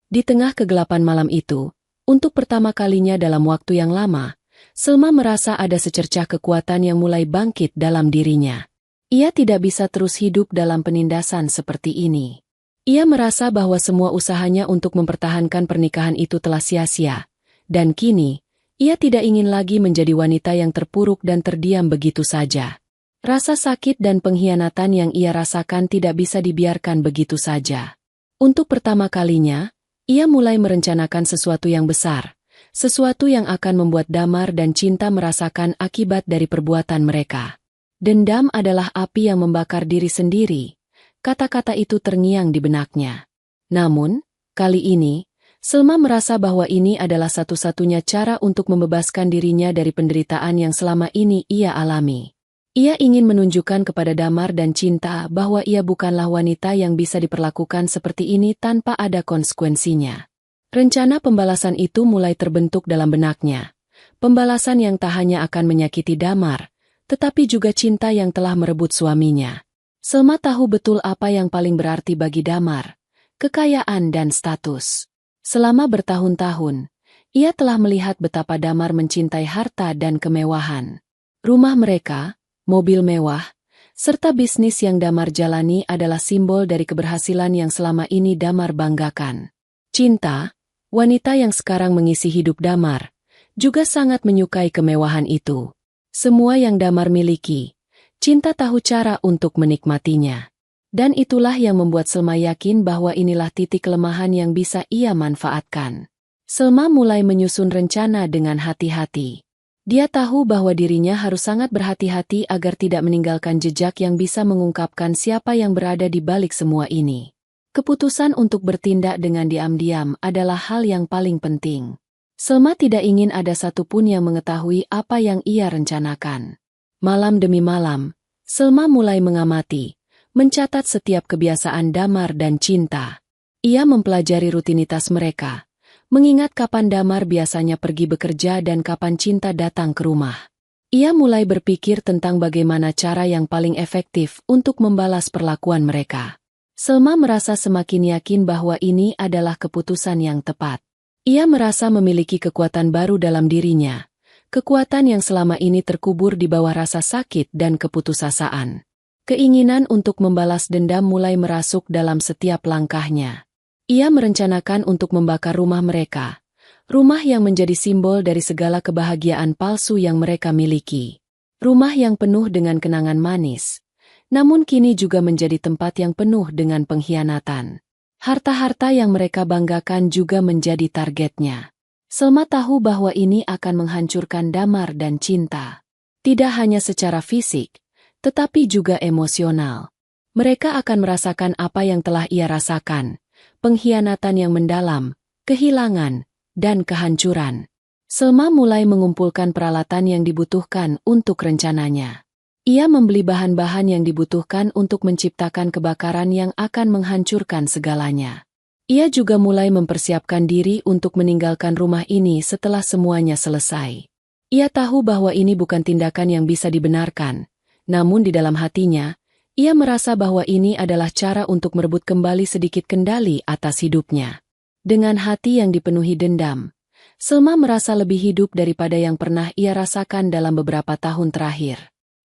Di tengah kegelapan malam itu, untuk pertama kalinya dalam waktu yang lama, Selma merasa ada secercah kekuatan yang mulai bangkit dalam dirinya. Ia tidak bisa terus hidup dalam penindasan seperti ini. Ia merasa bahwa semua usahanya untuk mempertahankan pernikahan itu telah sia-sia. Dan kini, ia tidak ingin lagi menjadi wanita yang terpuruk dan terdiam begitu saja. Rasa sakit dan pengkhianatan yang ia rasakan tidak bisa dibiarkan begitu saja. Untuk pertama kalinya, ia mulai merencanakan sesuatu yang besar. Sesuatu yang akan membuat Damar dan Cinta merasakan akibat dari perbuatan mereka. Dendam adalah api yang membakar diri sendiri. Kata-kata itu terngiang di benaknya. Namun, kali ini, Selma merasa bahwa ini adalah satu-satunya cara untuk membebaskan dirinya dari penderitaan yang selama ini ia alami. Ia ingin menunjukkan kepada Damar dan Cinta bahwa ia bukanlah wanita yang bisa diperlakukan seperti ini tanpa ada konsekuensinya. Rencana pembalasan itu mulai terbentuk dalam benaknya. Pembalasan yang tak hanya akan menyakiti Damar, tetapi juga Cinta yang telah merebut suaminya. Selma tahu betul apa yang paling berarti bagi Damar, kekayaan dan status. Selama bertahun-tahun, ia telah melihat betapa Damar mencintai harta dan kemewahan. Rumah mereka, mobil mewah, serta bisnis yang Damar jalani adalah simbol dari keberhasilan yang selama ini Damar banggakan. Cinta, wanita yang sekarang mengisi hidup Damar, juga sangat menyukai kemewahan itu. Semua yang Damar miliki, Cinta tahu cara untuk menikmatinya. Dan itulah yang membuat Selma yakin bahwa inilah titik kelemahan yang bisa ia manfaatkan. Selma mulai menyusun rencana dengan hati-hati. Dia tahu bahwa dirinya harus sangat berhati-hati agar tidak meninggalkan jejak yang bisa mengungkapkan siapa yang berada di balik semua ini. Keputusan untuk bertindak dengan diam-diam adalah hal yang paling penting. Selma tidak ingin ada satupun yang mengetahui apa yang ia rencanakan. Malam demi malam, Selma mulai mengamati, mencatat setiap kebiasaan Damar dan Cinta. Ia mempelajari rutinitas mereka, mengingat kapan Damar biasanya pergi bekerja dan kapan Cinta datang ke rumah. Ia mulai berpikir tentang bagaimana cara yang paling efektif untuk membalas perlakuan mereka. Selma merasa semakin yakin bahwa ini adalah keputusan yang tepat. Ia merasa memiliki kekuatan baru dalam dirinya. Kekuatan yang selama ini terkubur di bawah rasa sakit dan keputusasaan. Keinginan untuk membalas dendam mulai merasuk dalam setiap langkahnya. Ia merencanakan untuk membakar rumah mereka. Rumah yang menjadi simbol dari segala kebahagiaan palsu yang mereka miliki. Rumah yang penuh dengan kenangan manis. Namun kini juga menjadi tempat yang penuh dengan pengkhianatan. Harta-harta yang mereka banggakan juga menjadi targetnya. Selma tahu bahwa ini akan menghancurkan Damar dan Cinta. Tidak hanya secara fisik, tetapi juga emosional. Mereka akan merasakan apa yang telah ia rasakan, pengkhianatan yang mendalam, kehilangan, dan kehancuran. Selma mulai mengumpulkan peralatan yang dibutuhkan untuk rencananya. Ia membeli bahan-bahan yang dibutuhkan untuk menciptakan kebakaran yang akan menghancurkan segalanya. Ia juga mulai mempersiapkan diri untuk meninggalkan rumah ini setelah semuanya selesai. Ia tahu bahwa ini bukan tindakan yang bisa dibenarkan, namun di dalam hatinya, ia merasa bahwa ini adalah cara untuk merebut kembali sedikit kendali atas hidupnya. Dengan hati yang dipenuhi dendam, Selma merasa lebih hidup daripada yang pernah ia rasakan dalam beberapa tahun terakhir.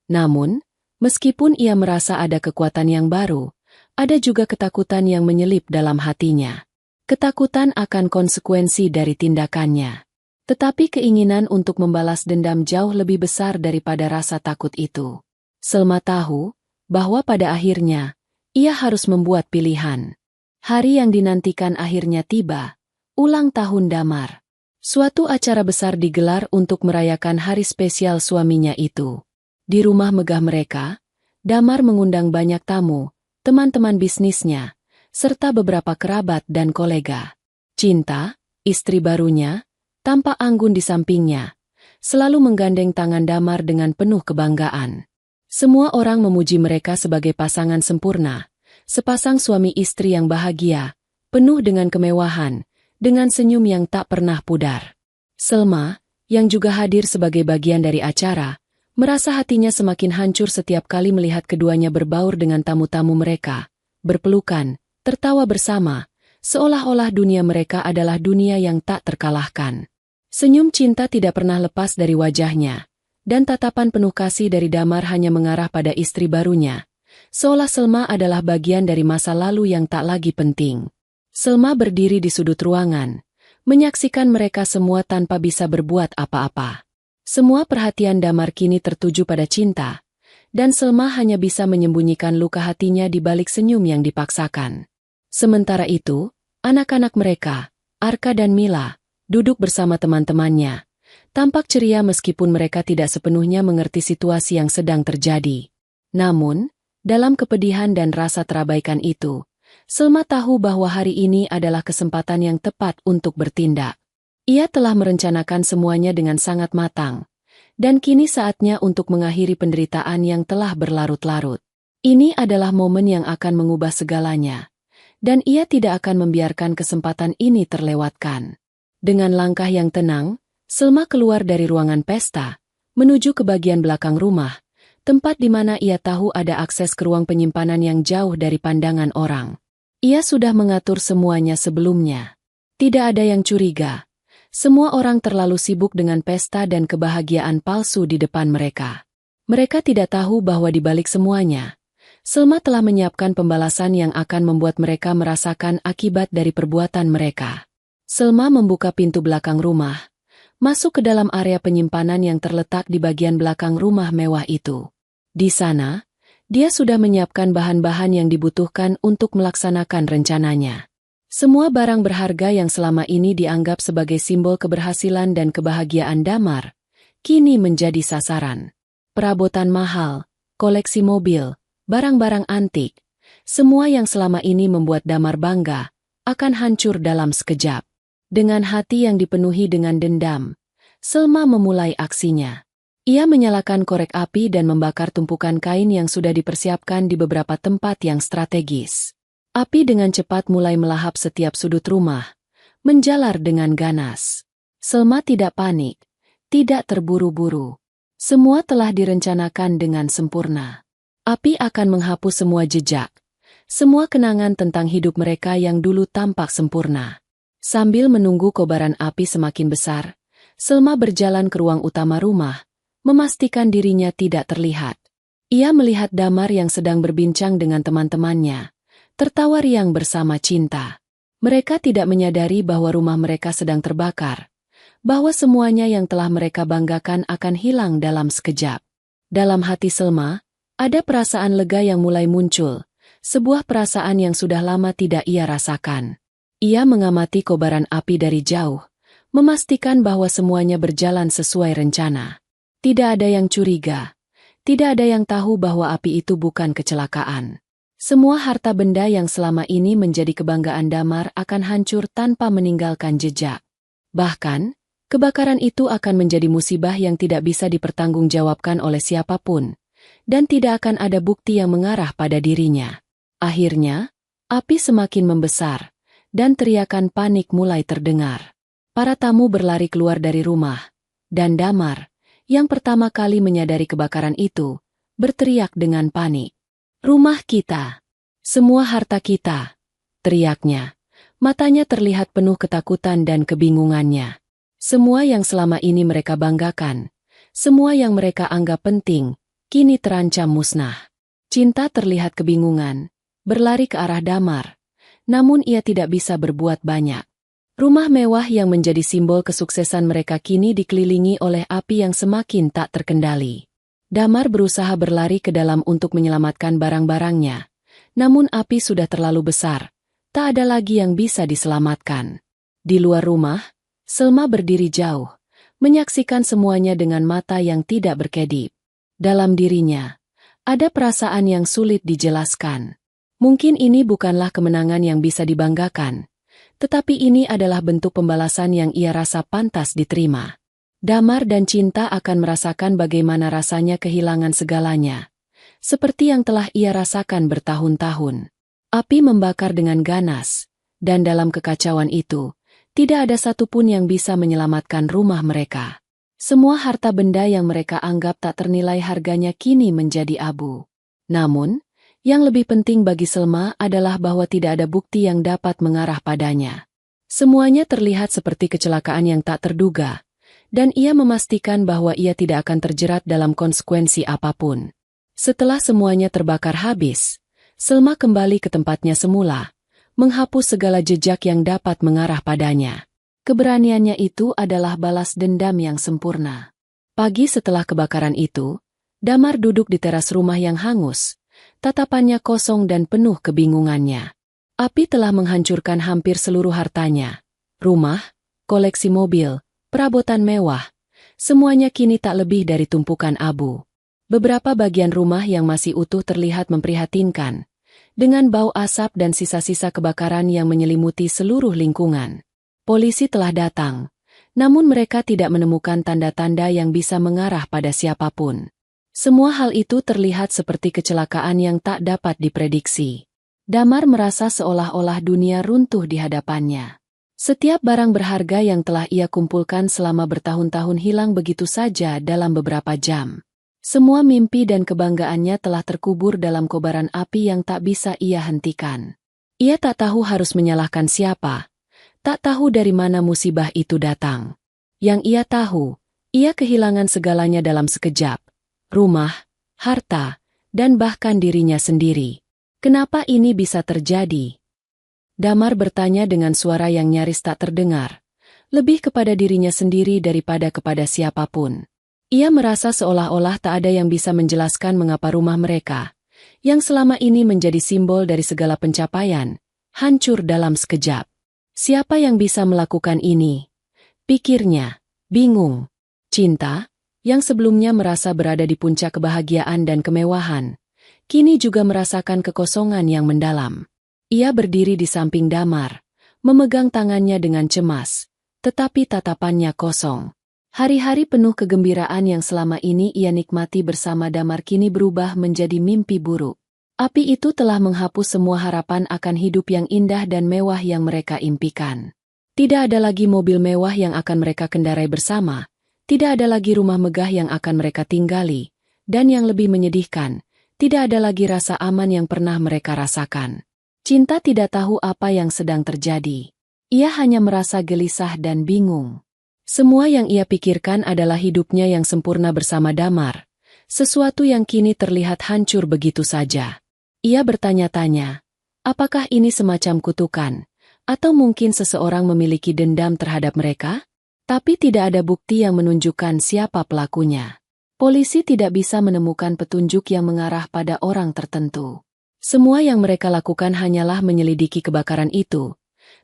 Namun, meskipun ia merasa ada kekuatan yang baru, ada juga ketakutan yang menyelip dalam hatinya. Ketakutan akan konsekuensi dari tindakannya. Tetapi keinginan untuk membalas dendam jauh lebih besar daripada rasa takut itu. Selma tahu bahwa pada akhirnya, ia harus membuat pilihan. Hari yang dinantikan akhirnya tiba, ulang tahun Damar. Suatu acara besar digelar untuk merayakan hari spesial suaminya itu. Di rumah megah mereka, Damar mengundang banyak tamu, teman-teman bisnisnya, serta beberapa kerabat dan kolega. Cinta, istri barunya, tampak anggun di sampingnya, selalu menggandeng tangan Damar dengan penuh kebanggaan. Semua orang memuji mereka sebagai pasangan sempurna, sepasang suami istri yang bahagia, penuh dengan kemewahan, dengan senyum yang tak pernah pudar. Selma, yang juga hadir sebagai bagian dari acara, merasa hatinya semakin hancur setiap kali melihat keduanya berbaur dengan tamu-tamu mereka, berpelukan, tertawa bersama, seolah-olah dunia mereka adalah dunia yang tak terkalahkan. Senyum cinta tidak pernah lepas dari wajahnya, dan tatapan penuh kasih dari Damar hanya mengarah pada istri barunya, seolah Selma adalah bagian dari masa lalu yang tak lagi penting. Selma berdiri di sudut ruangan, menyaksikan mereka semua tanpa bisa berbuat apa-apa. Semua perhatian Damar kini tertuju pada cinta, dan Selma hanya bisa menyembunyikan luka hatinya di balik senyum yang dipaksakan. Sementara itu, anak-anak mereka, Arka dan Mila, duduk bersama teman-temannya, tampak ceria meskipun mereka tidak sepenuhnya mengerti situasi yang sedang terjadi. Namun, dalam kepedihan dan rasa terabaikan itu, Selma tahu bahwa hari ini adalah kesempatan yang tepat untuk bertindak. Ia telah merencanakan semuanya dengan sangat matang, dan kini saatnya untuk mengakhiri penderitaan yang telah berlarut-larut. Ini adalah momen yang akan mengubah segalanya, dan ia tidak akan membiarkan kesempatan ini terlewatkan. Dengan langkah yang tenang, Selma keluar dari ruangan pesta, menuju ke bagian belakang rumah, tempat di mana ia tahu ada akses ke ruang penyimpanan yang jauh dari pandangan orang. Ia sudah mengatur semuanya sebelumnya. Tidak ada yang curiga. Semua orang terlalu sibuk dengan pesta dan kebahagiaan palsu di depan mereka. Mereka tidak tahu bahwa di balik semuanya, Selma telah menyiapkan pembalasan yang akan membuat mereka merasakan akibat dari perbuatan mereka. Selma membuka pintu belakang rumah, masuk ke dalam area penyimpanan yang terletak di bagian belakang rumah mewah itu. Di sana, dia sudah menyiapkan bahan-bahan yang dibutuhkan untuk melaksanakan rencananya. Semua barang berharga yang selama ini dianggap sebagai simbol keberhasilan dan kebahagiaan Damar, kini menjadi sasaran. Perabotan mahal, koleksi mobil, barang-barang antik, semua yang selama ini membuat Damar bangga, akan hancur dalam sekejap. Dengan hati yang dipenuhi dengan dendam, Selma memulai aksinya. Ia menyalakan korek api dan membakar tumpukan kain yang sudah dipersiapkan di beberapa tempat yang strategis. Api dengan cepat mulai melahap setiap sudut rumah, menjalar dengan ganas. Selma tidak panik, tidak terburu-buru. Semua telah direncanakan dengan sempurna. Api akan menghapus semua jejak, semua kenangan tentang hidup mereka yang dulu tampak sempurna. Sambil menunggu kobaran api semakin besar, Selma berjalan ke ruang utama rumah, memastikan dirinya tidak terlihat. Ia melihat Damar yang sedang berbincang dengan teman-temannya, tertawa riang bersama cinta. Mereka tidak menyadari bahwa rumah mereka sedang terbakar, bahwa semuanya yang telah mereka banggakan akan hilang dalam sekejap. Dalam hati Selma, ada perasaan lega yang mulai muncul, sebuah perasaan yang sudah lama tidak ia rasakan. Ia mengamati kobaran api dari jauh, memastikan bahwa semuanya berjalan sesuai rencana. Tidak ada yang curiga, tidak ada yang tahu bahwa api itu bukan kecelakaan. Semua harta benda yang selama ini menjadi kebanggaan Damar akan hancur tanpa meninggalkan jejak. Bahkan, kebakaran itu akan menjadi musibah yang tidak bisa dipertanggungjawabkan oleh siapapun, dan tidak akan ada bukti yang mengarah pada dirinya. Akhirnya, api semakin membesar, dan teriakan panik mulai terdengar. Para tamu berlari keluar dari rumah, dan Damar, yang pertama kali menyadari kebakaran itu, berteriak dengan panik. "Rumah kita! Semua harta kita!" teriaknya. Matanya terlihat penuh ketakutan dan kebingungannya. Semua yang selama ini mereka banggakan, semua yang mereka anggap penting, kini terancam musnah. Cinta terlihat kebingungan, berlari ke arah Damar, namun ia tidak bisa berbuat banyak. Rumah mewah yang menjadi simbol kesuksesan mereka kini dikelilingi oleh api yang semakin tak terkendali. Damar berusaha berlari ke dalam untuk menyelamatkan barang-barangnya, namun api sudah terlalu besar, tak ada lagi yang bisa diselamatkan. Di luar rumah, Selma berdiri jauh, menyaksikan semuanya dengan mata yang tidak berkedip. Dalam dirinya, ada perasaan yang sulit dijelaskan. Mungkin ini bukanlah kemenangan yang bisa dibanggakan, tetapi ini adalah bentuk pembalasan yang ia rasa pantas diterima. Damar dan Cinta akan merasakan bagaimana rasanya kehilangan segalanya, seperti yang telah ia rasakan bertahun-tahun. Api membakar dengan ganas, Dan dalam kekacauan itu, tidak ada satupun yang bisa menyelamatkan rumah mereka. Semua harta benda yang mereka anggap tak ternilai harganya kini menjadi abu. Namun, yang lebih penting bagi Selma adalah bahwa tidak ada bukti yang dapat mengarah padanya. Semuanya terlihat seperti kecelakaan yang tak terduga, dan ia memastikan bahwa ia tidak akan terjerat dalam konsekuensi apapun. Setelah semuanya terbakar habis, Selma kembali ke tempatnya semula, menghapus segala jejak yang dapat mengarah padanya. Keberaniannya itu adalah balas dendam yang sempurna. Pagi setelah kebakaran itu, Damar duduk di teras rumah yang hangus, tatapannya kosong dan penuh kebingungannya. Api telah menghancurkan hampir seluruh hartanya. Rumah, koleksi mobil, perabotan mewah, semuanya kini tak lebih dari tumpukan abu. Beberapa bagian rumah yang masih utuh terlihat memprihatinkan, dengan bau asap dan sisa-sisa kebakaran yang menyelimuti seluruh lingkungan. Polisi telah datang, namun mereka tidak menemukan tanda-tanda yang bisa mengarah pada siapapun. Semua hal itu terlihat seperti kecelakaan yang tak dapat diprediksi. Damar merasa seolah-olah dunia runtuh di hadapannya. Setiap barang berharga yang telah ia kumpulkan selama bertahun-tahun hilang begitu saja dalam beberapa jam. Semua mimpi dan kebanggaannya telah terkubur dalam kobaran api yang tak bisa ia hentikan. Ia tak tahu harus menyalahkan siapa, tak tahu dari mana musibah itu datang. Yang ia tahu, ia kehilangan segalanya dalam sekejap. Rumah, harta, dan bahkan dirinya sendiri. Kenapa ini bisa terjadi? Damar bertanya dengan suara yang nyaris tak terdengar, lebih kepada dirinya sendiri daripada kepada siapapun. Ia merasa seolah-olah tak ada yang bisa menjelaskan mengapa rumah mereka, yang selama ini menjadi simbol dari segala pencapaian, hancur dalam sekejap. Siapa yang bisa melakukan ini? Pikirnya, bingung. Cinta, yang sebelumnya merasa berada di puncak kebahagiaan dan kemewahan, kini juga merasakan kekosongan yang mendalam. Ia berdiri di samping Damar, memegang tangannya dengan cemas, tetapi tatapannya kosong. Hari-hari penuh kegembiraan yang selama ini ia nikmati bersama Damar kini berubah menjadi mimpi buruk. Api itu telah menghapus semua harapan akan hidup yang indah dan mewah yang mereka impikan. Tidak ada lagi mobil mewah yang akan mereka kendarai bersama. Tidak ada lagi rumah megah yang akan mereka tinggali, dan yang lebih menyedihkan, tidak ada lagi rasa aman yang pernah mereka rasakan. Cinta tidak tahu apa yang sedang terjadi. Ia hanya merasa gelisah dan bingung. Semua yang ia pikirkan adalah hidupnya yang sempurna bersama Damar, sesuatu yang kini terlihat hancur begitu saja. Ia bertanya-tanya, apakah ini semacam kutukan, atau mungkin seseorang memiliki dendam terhadap mereka? Tapi tidak ada bukti yang menunjukkan siapa pelakunya. Polisi tidak bisa menemukan petunjuk yang mengarah pada orang tertentu. Semua yang mereka lakukan hanyalah menyelidiki kebakaran itu,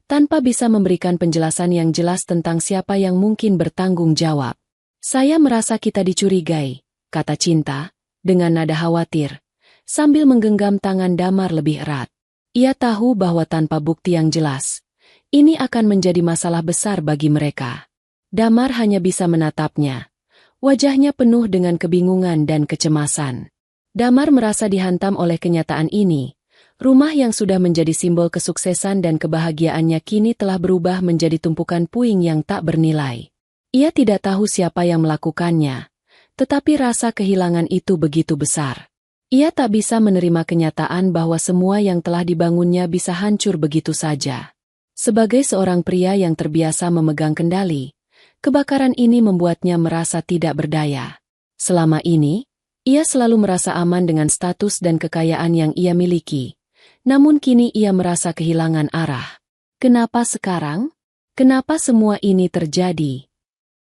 tanpa bisa memberikan penjelasan yang jelas tentang siapa yang mungkin bertanggung jawab. Saya merasa kita dicurigai, kata Cinta, dengan nada khawatir, sambil menggenggam tangan Damar lebih erat. Ia tahu bahwa tanpa bukti yang jelas, ini akan menjadi masalah besar bagi mereka. Damar hanya bisa menatapnya. Wajahnya penuh dengan kebingungan dan kecemasan. Damar merasa dihantam oleh kenyataan ini. Rumah yang sudah menjadi simbol kesuksesan dan kebahagiaannya kini telah berubah menjadi tumpukan puing yang tak bernilai. Ia tidak tahu siapa yang melakukannya, tetapi rasa kehilangan itu begitu besar. Ia tak bisa menerima kenyataan bahwa semua yang telah dibangunnya bisa hancur begitu saja. Sebagai seorang pria yang terbiasa memegang kendali, kebakaran ini membuatnya merasa tidak berdaya. Selama ini, ia selalu merasa aman dengan status dan kekayaan yang ia miliki. Namun kini ia merasa kehilangan arah. Kenapa sekarang? Kenapa semua ini terjadi?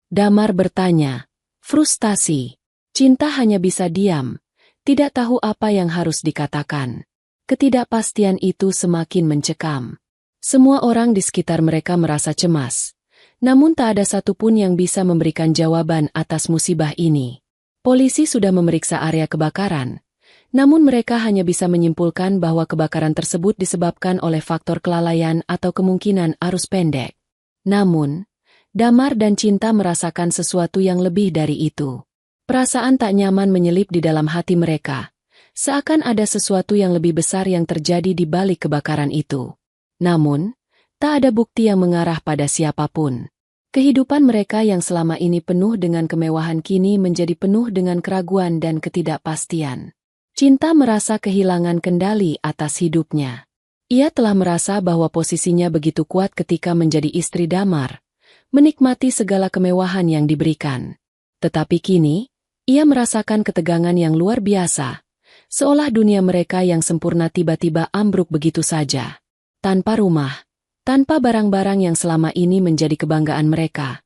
Damar bertanya. Frustasi. Cinta hanya bisa diam. Tidak tahu apa yang harus dikatakan. Ketidakpastian itu semakin mencekam. Semua orang di sekitar mereka merasa cemas. Namun tak ada satupun yang bisa memberikan jawaban atas musibah ini. Polisi sudah memeriksa area kebakaran, namun mereka hanya bisa menyimpulkan bahwa kebakaran tersebut disebabkan oleh faktor kelalaian atau kemungkinan arus pendek. Namun, Damar dan Cinta merasakan sesuatu yang lebih dari itu. Perasaan tak nyaman menyelip di dalam hati mereka, seakan ada sesuatu yang lebih besar yang terjadi di balik kebakaran itu. Namun, Tak ada bukti yang mengarah pada siapapun. Kehidupan mereka yang selama ini penuh dengan kemewahan kini menjadi penuh dengan keraguan dan ketidakpastian. Cinta merasa kehilangan kendali atas hidupnya. Ia telah merasa bahwa posisinya begitu kuat ketika menjadi istri Damar, menikmati segala kemewahan yang diberikan. Tetapi kini, ia merasakan ketegangan yang luar biasa, seolah dunia mereka yang sempurna tiba-tiba ambruk begitu saja. Tanpa rumah, tanpa barang-barang yang selama ini menjadi kebanggaan mereka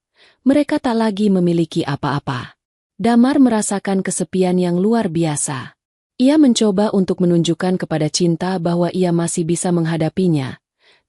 tak lagi memiliki apa-apa. Damar merasakan kesepian yang luar biasa. Ia mencoba untuk menunjukkan kepada Cinta bahwa ia masih bisa menghadapinya,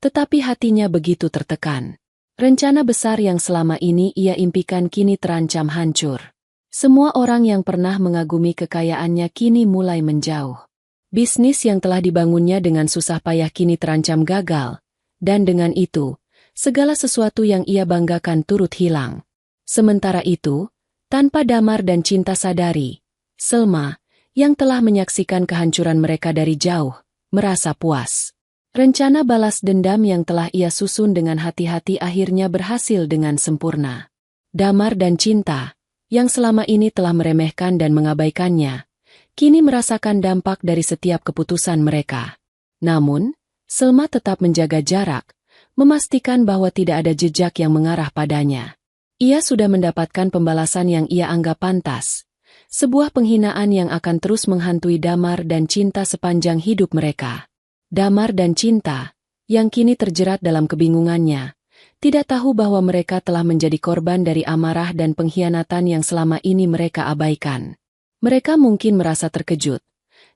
tetapi hatinya begitu tertekan. Rencana besar yang selama ini ia impikan kini terancam hancur. Semua orang yang pernah mengagumi kekayaannya kini mulai menjauh. Bisnis yang telah dibangunnya dengan susah payah kini terancam gagal. Dan dengan itu, segala sesuatu yang ia banggakan turut hilang. Sementara itu, tanpa Damar dan Cinta sadari, Selma, yang telah menyaksikan kehancuran mereka dari jauh, merasa puas. Rencana balas dendam yang telah ia susun dengan hati-hati akhirnya berhasil dengan sempurna. Damar dan Cinta, yang selama ini telah meremehkan dan mengabaikannya, kini merasakan dampak dari setiap keputusan mereka. Namun, Selma tetap menjaga jarak, memastikan bahwa tidak ada jejak yang mengarah padanya. Ia sudah mendapatkan pembalasan yang ia anggap pantas, sebuah penghinaan yang akan terus menghantui Damar dan Cinta sepanjang hidup mereka. Damar dan Cinta, yang kini terjerat dalam kebingungannya, tidak tahu bahwa mereka telah menjadi korban dari amarah dan pengkhianatan yang selama ini mereka abaikan. Mereka mungkin merasa terkejut.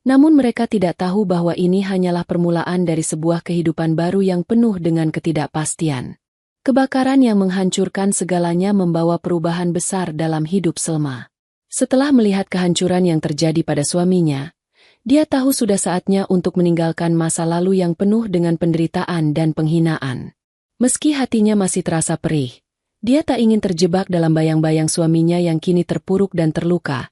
Namun mereka tidak tahu bahwa ini hanyalah permulaan dari sebuah kehidupan baru yang penuh dengan ketidakpastian. Kebakaran yang menghancurkan segalanya membawa perubahan besar dalam hidup Selma. Setelah melihat kehancuran yang terjadi pada suaminya, dia tahu sudah saatnya untuk meninggalkan masa lalu yang penuh dengan penderitaan dan penghinaan. Meski hatinya masih terasa perih, dia tak ingin terjebak dalam bayang-bayang suaminya yang kini terpuruk dan terluka.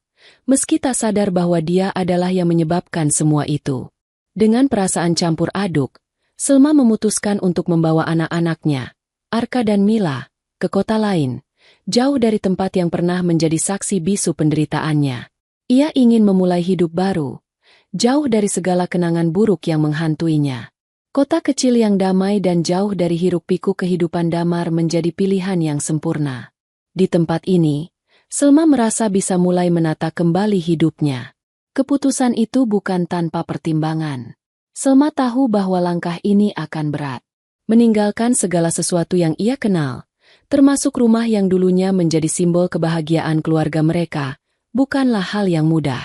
Meski tak sadar bahwa dia adalah yang menyebabkan semua itu. Dengan perasaan campur aduk, Selma memutuskan untuk membawa anak-anaknya, Arka dan Mila, ke kota lain, jauh dari tempat yang pernah menjadi saksi bisu penderitaannya. Ia ingin memulai hidup baru, jauh dari segala kenangan buruk yang menghantuinya. Kota kecil yang damai dan jauh dari hiruk-pikuk kehidupan Damar menjadi pilihan yang sempurna. Di tempat ini, Selma merasa bisa mulai menata kembali hidupnya. Keputusan itu bukan tanpa pertimbangan. Selma tahu bahwa langkah ini akan berat. Meninggalkan segala sesuatu yang ia kenal, termasuk rumah yang dulunya menjadi simbol kebahagiaan keluarga mereka, bukanlah hal yang mudah.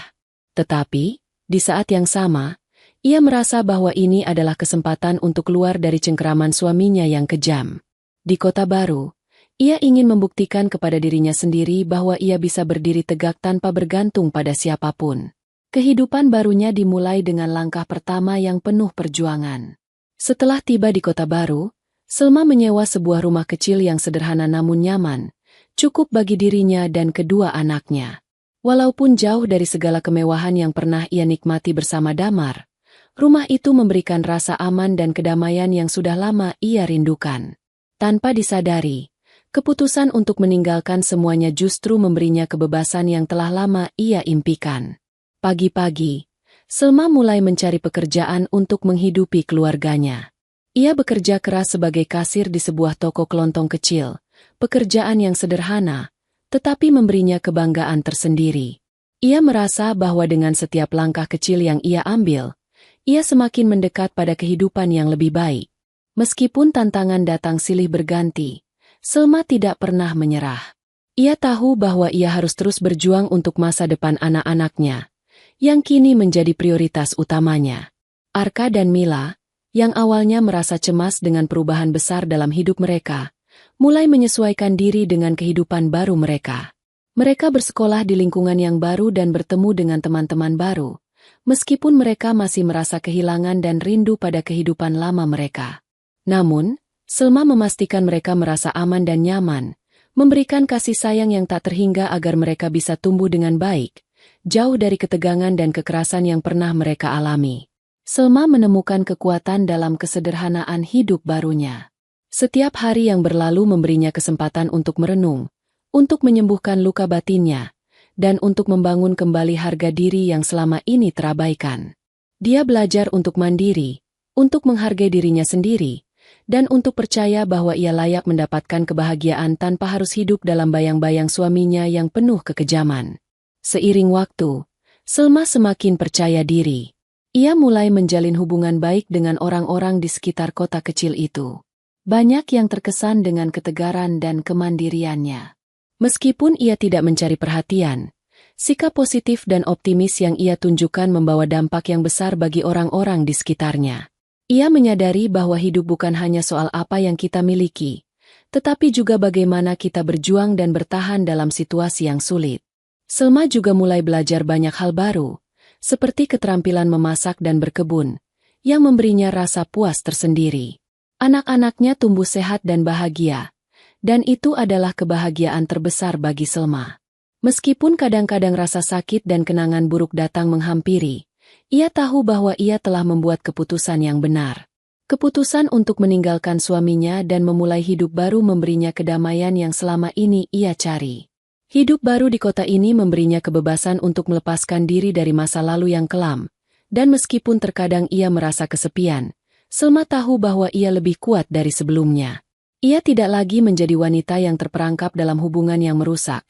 Tetapi, di saat yang sama, ia merasa bahwa ini adalah kesempatan untuk keluar dari cengkeraman suaminya yang kejam. Di kota baru, ia ingin membuktikan kepada dirinya sendiri bahwa ia bisa berdiri tegak tanpa bergantung pada siapapun. Kehidupan barunya dimulai dengan langkah pertama yang penuh perjuangan. Setelah tiba di kota baru, Selma menyewa sebuah rumah kecil yang sederhana namun nyaman, cukup bagi dirinya dan kedua anaknya. Walaupun jauh dari segala kemewahan yang pernah ia nikmati bersama Damar, rumah itu memberikan rasa aman dan kedamaian yang sudah lama ia rindukan. Tanpa disadari, keputusan untuk meninggalkan semuanya justru memberinya kebebasan yang telah lama ia impikan. Pagi-pagi, Selma mulai mencari pekerjaan untuk menghidupi keluarganya. Ia bekerja keras sebagai kasir di sebuah toko kelontong kecil, pekerjaan yang sederhana, tetapi memberinya kebanggaan tersendiri. Ia merasa bahwa dengan setiap langkah kecil yang ia ambil, ia semakin mendekat pada kehidupan yang lebih baik. Meskipun tantangan datang silih berganti, Selma tidak pernah menyerah. Ia tahu bahwa ia harus terus berjuang untuk masa depan anak-anaknya, yang kini menjadi prioritas utamanya. Arka dan Mila, yang awalnya merasa cemas dengan perubahan besar dalam hidup mereka, mulai menyesuaikan diri dengan kehidupan baru mereka. Mereka bersekolah di lingkungan yang baru dan bertemu dengan teman-teman baru, meskipun mereka masih merasa kehilangan dan rindu pada kehidupan lama mereka. Namun, Selma memastikan mereka merasa aman dan nyaman, memberikan kasih sayang yang tak terhingga agar mereka bisa tumbuh dengan baik, jauh dari ketegangan dan kekerasan yang pernah mereka alami. Selma menemukan kekuatan dalam kesederhanaan hidup barunya. Setiap hari yang berlalu memberinya kesempatan untuk merenung, untuk menyembuhkan luka batinnya, dan untuk membangun kembali harga diri yang selama ini terabaikan. Dia belajar untuk mandiri, untuk menghargai dirinya sendiri, dan untuk percaya bahwa ia layak mendapatkan kebahagiaan tanpa harus hidup dalam bayang-bayang suaminya yang penuh kekejaman. Seiring waktu, Selma semakin percaya diri. Ia mulai menjalin hubungan baik dengan orang-orang di sekitar kota kecil itu. Banyak yang terkesan dengan ketegaran dan kemandiriannya. Meskipun ia tidak mencari perhatian, sikap positif dan optimis yang ia tunjukkan membawa dampak yang besar bagi orang-orang di sekitarnya. Ia menyadari bahwa hidup bukan hanya soal apa yang kita miliki, tetapi juga bagaimana kita berjuang dan bertahan dalam situasi yang sulit. Selma juga mulai belajar banyak hal baru, seperti keterampilan memasak dan berkebun, yang memberinya rasa puas tersendiri. Anak-anaknya tumbuh sehat dan bahagia, dan itu adalah kebahagiaan terbesar bagi Selma. Meskipun kadang-kadang rasa sakit dan kenangan buruk datang menghampiri, ia tahu bahwa ia telah membuat keputusan yang benar. Keputusan untuk meninggalkan suaminya dan memulai hidup baru memberinya kedamaian yang selama ini ia cari. Hidup baru di kota ini memberinya kebebasan untuk melepaskan diri dari masa lalu yang kelam, dan meskipun terkadang ia merasa kesepian, Selma tahu bahwa ia lebih kuat dari sebelumnya. Ia tidak lagi menjadi wanita yang terperangkap dalam hubungan yang merusak,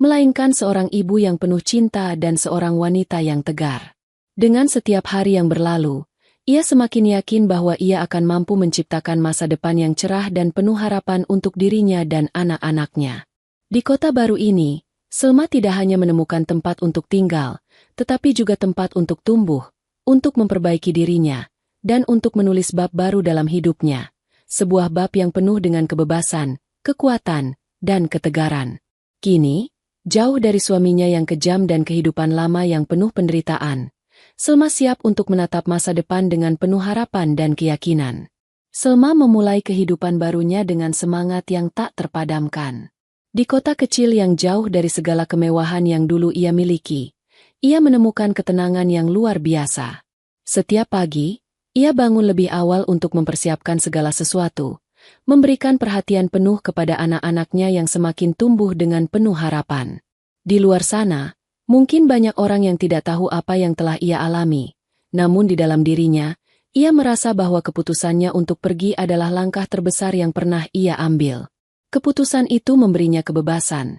melainkan seorang ibu yang penuh cinta dan seorang wanita yang tegar. Dengan setiap hari yang berlalu, ia semakin yakin bahwa ia akan mampu menciptakan masa depan yang cerah dan penuh harapan untuk dirinya dan anak-anaknya. Di kota baru ini, Selma tidak hanya menemukan tempat untuk tinggal, tetapi juga tempat untuk tumbuh, untuk memperbaiki dirinya, dan untuk menulis bab baru dalam hidupnya. Sebuah bab yang penuh dengan kebebasan, kekuatan, dan ketegaran. Kini, jauh dari suaminya yang kejam dan kehidupan lama yang penuh penderitaan, Selma siap untuk menatap masa depan dengan penuh harapan dan keyakinan. Selma memulai kehidupan barunya dengan semangat yang tak terpadamkan. Di kota kecil yang jauh dari segala kemewahan yang dulu ia miliki, ia menemukan ketenangan yang luar biasa. Setiap pagi, ia bangun lebih awal untuk mempersiapkan segala sesuatu, memberikan perhatian penuh kepada anak-anaknya yang semakin tumbuh dengan penuh harapan. Di luar sana, mungkin banyak orang yang tidak tahu apa yang telah ia alami, namun di dalam dirinya, ia merasa bahwa keputusannya untuk pergi adalah langkah terbesar yang pernah ia ambil. Keputusan itu memberinya kebebasan,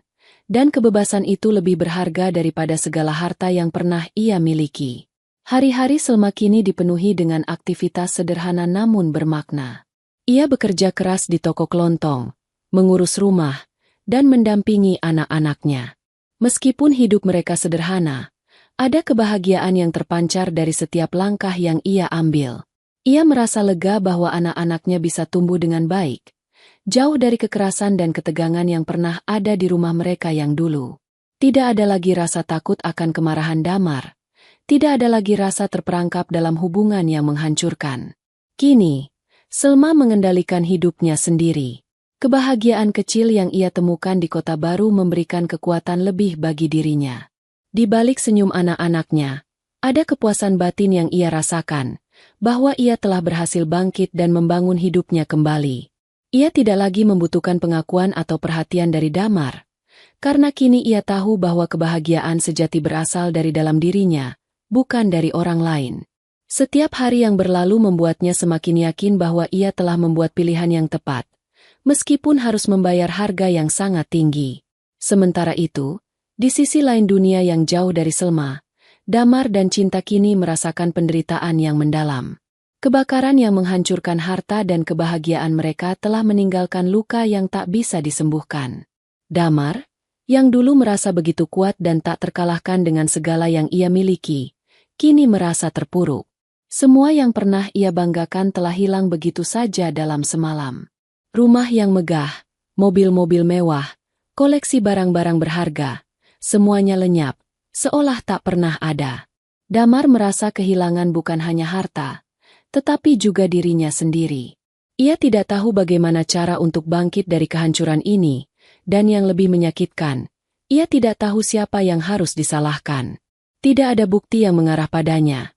dan kebebasan itu lebih berharga daripada segala harta yang pernah ia miliki. Hari-hari Selma kini dipenuhi dengan aktivitas sederhana namun bermakna. Ia bekerja keras di toko kelontong, mengurus rumah, dan mendampingi anak-anaknya. Meskipun hidup mereka sederhana, ada kebahagiaan yang terpancar dari setiap langkah yang ia ambil. Ia merasa lega bahwa anak-anaknya bisa tumbuh dengan baik, jauh dari kekerasan dan ketegangan yang pernah ada di rumah mereka yang dulu. Tidak ada lagi rasa takut akan kemarahan Damar. Tidak ada lagi rasa terperangkap dalam hubungan yang menghancurkan. Kini, Selma mengendalikan hidupnya sendiri. Kebahagiaan kecil yang ia temukan di kota baru memberikan kekuatan lebih bagi dirinya. Di balik senyum anak-anaknya, ada kepuasan batin yang ia rasakan, bahwa ia telah berhasil bangkit dan membangun hidupnya kembali. Ia tidak lagi membutuhkan pengakuan atau perhatian dari Damar, karena kini ia tahu bahwa kebahagiaan sejati berasal dari dalam dirinya, bukan dari orang lain. Setiap hari yang berlalu membuatnya semakin yakin bahwa ia telah membuat pilihan yang tepat, meskipun harus membayar harga yang sangat tinggi. Sementara itu, di sisi lain dunia yang jauh dari Selma, Damar dan Cinta kini merasakan penderitaan yang mendalam. Kebakaran yang menghancurkan harta dan kebahagiaan mereka telah meninggalkan luka yang tak bisa disembuhkan. Damar, yang dulu merasa begitu kuat dan tak terkalahkan dengan segala yang ia miliki, kini merasa terpuruk. Semua yang pernah ia banggakan telah hilang begitu saja dalam semalam. Rumah yang megah, mobil-mobil mewah, koleksi barang-barang berharga, semuanya lenyap, seolah tak pernah ada. Damar merasa kehilangan bukan hanya harta, tetapi juga dirinya sendiri. Ia tidak tahu bagaimana cara untuk bangkit dari kehancuran ini, dan yang lebih menyakitkan, ia tidak tahu siapa yang harus disalahkan. Tidak ada bukti yang mengarah padanya,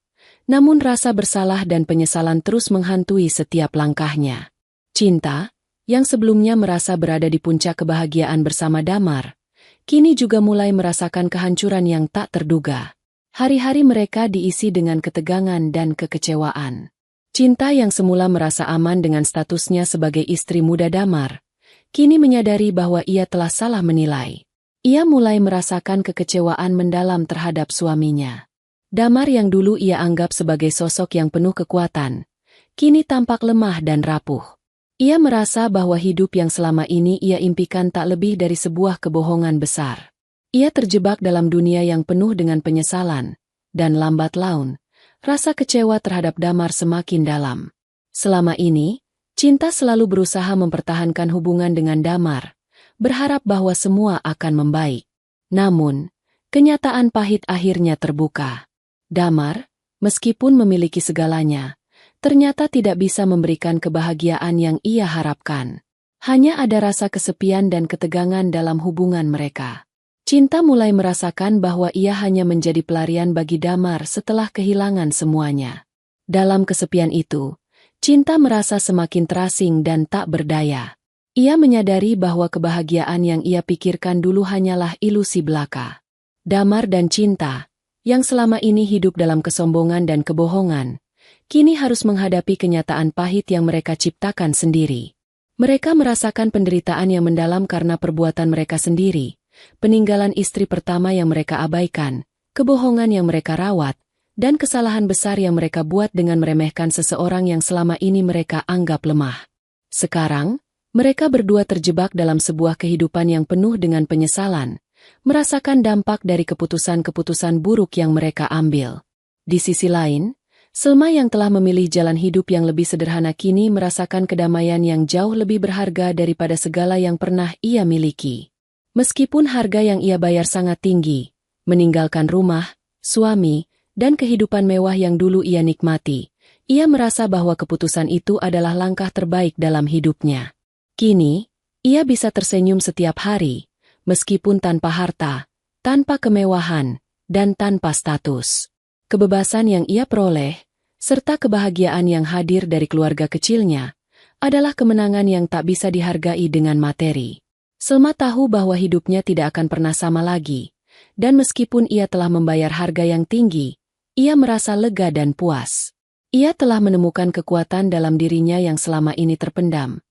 namun rasa bersalah dan penyesalan terus menghantui setiap langkahnya. Cinta, yang sebelumnya merasa berada di puncak kebahagiaan bersama Damar, kini juga mulai merasakan kehancuran yang tak terduga. Hari-hari mereka diisi dengan ketegangan dan kekecewaan. Cinta yang semula merasa aman dengan statusnya sebagai istri muda Damar, kini menyadari bahwa ia telah salah menilai. Ia mulai merasakan kekecewaan mendalam terhadap suaminya. Damar yang dulu ia anggap sebagai sosok yang penuh kekuatan, kini tampak lemah dan rapuh. Ia merasa bahwa hidup yang selama ini ia impikan tak lebih dari sebuah kebohongan besar. Ia terjebak dalam dunia yang penuh dengan penyesalan, dan lambat laun, rasa kecewa terhadap Damar semakin dalam. Selama ini, Cinta selalu berusaha mempertahankan hubungan dengan Damar, berharap bahwa semua akan membaik. Namun, kenyataan pahit akhirnya terbuka. Damar, meskipun memiliki segalanya, ternyata tidak bisa memberikan kebahagiaan yang ia harapkan. Hanya ada rasa kesepian dan ketegangan dalam hubungan mereka. Cinta mulai merasakan bahwa ia hanya menjadi pelarian bagi Damar setelah kehilangan semuanya. Dalam kesepian itu, Cinta merasa semakin terasing dan tak berdaya. Ia menyadari bahwa kebahagiaan yang ia pikirkan dulu hanyalah ilusi belaka. Damar dan Cinta, yang selama ini hidup dalam kesombongan dan kebohongan, kini harus menghadapi kenyataan pahit yang mereka ciptakan sendiri. Mereka merasakan penderitaan yang mendalam karena perbuatan mereka sendiri, peninggalan istri pertama yang mereka abaikan, kebohongan yang mereka rawat, dan kesalahan besar yang mereka buat dengan meremehkan seseorang yang selama ini mereka anggap lemah. Sekarang, mereka berdua terjebak dalam sebuah kehidupan yang penuh dengan penyesalan, merasakan dampak dari keputusan-keputusan buruk yang mereka ambil. Di sisi lain, Selma yang telah memilih jalan hidup yang lebih sederhana kini merasakan kedamaian yang jauh lebih berharga daripada segala yang pernah ia miliki. Meskipun harga yang ia bayar sangat tinggi, meninggalkan rumah, suami, dan kehidupan mewah yang dulu ia nikmati, ia merasa bahwa keputusan itu adalah langkah terbaik dalam hidupnya. Kini, ia bisa tersenyum setiap hari, meskipun tanpa harta, tanpa kemewahan, dan tanpa status. Kebebasan yang ia peroleh, serta kebahagiaan yang hadir dari keluarga kecilnya, adalah kemenangan yang tak bisa dihargai dengan materi. Selma tahu bahwa hidupnya tidak akan pernah sama lagi, dan meskipun ia telah membayar harga yang tinggi, ia merasa lega dan puas. Ia telah menemukan kekuatan dalam dirinya yang selama ini terpendam,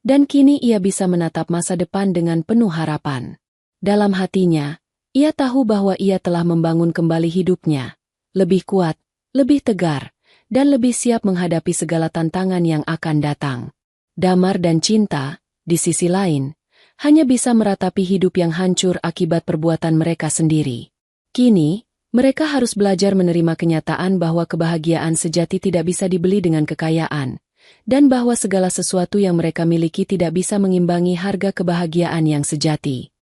dan kini ia bisa menatap masa depan dengan penuh harapan. Dalam hatinya, ia tahu bahwa ia telah membangun kembali hidupnya, lebih kuat, lebih tegar, dan lebih siap menghadapi segala tantangan yang akan datang. Damar dan Cinta, di sisi lain, hanya bisa meratapi hidup yang hancur akibat perbuatan mereka sendiri. Kini, mereka harus belajar menerima kenyataan bahwa kebahagiaan sejati tidak bisa dibeli dengan kekayaan, dan bahwa segala sesuatu yang mereka miliki tidak bisa mengimbangi harga kebahagiaan yang sejati.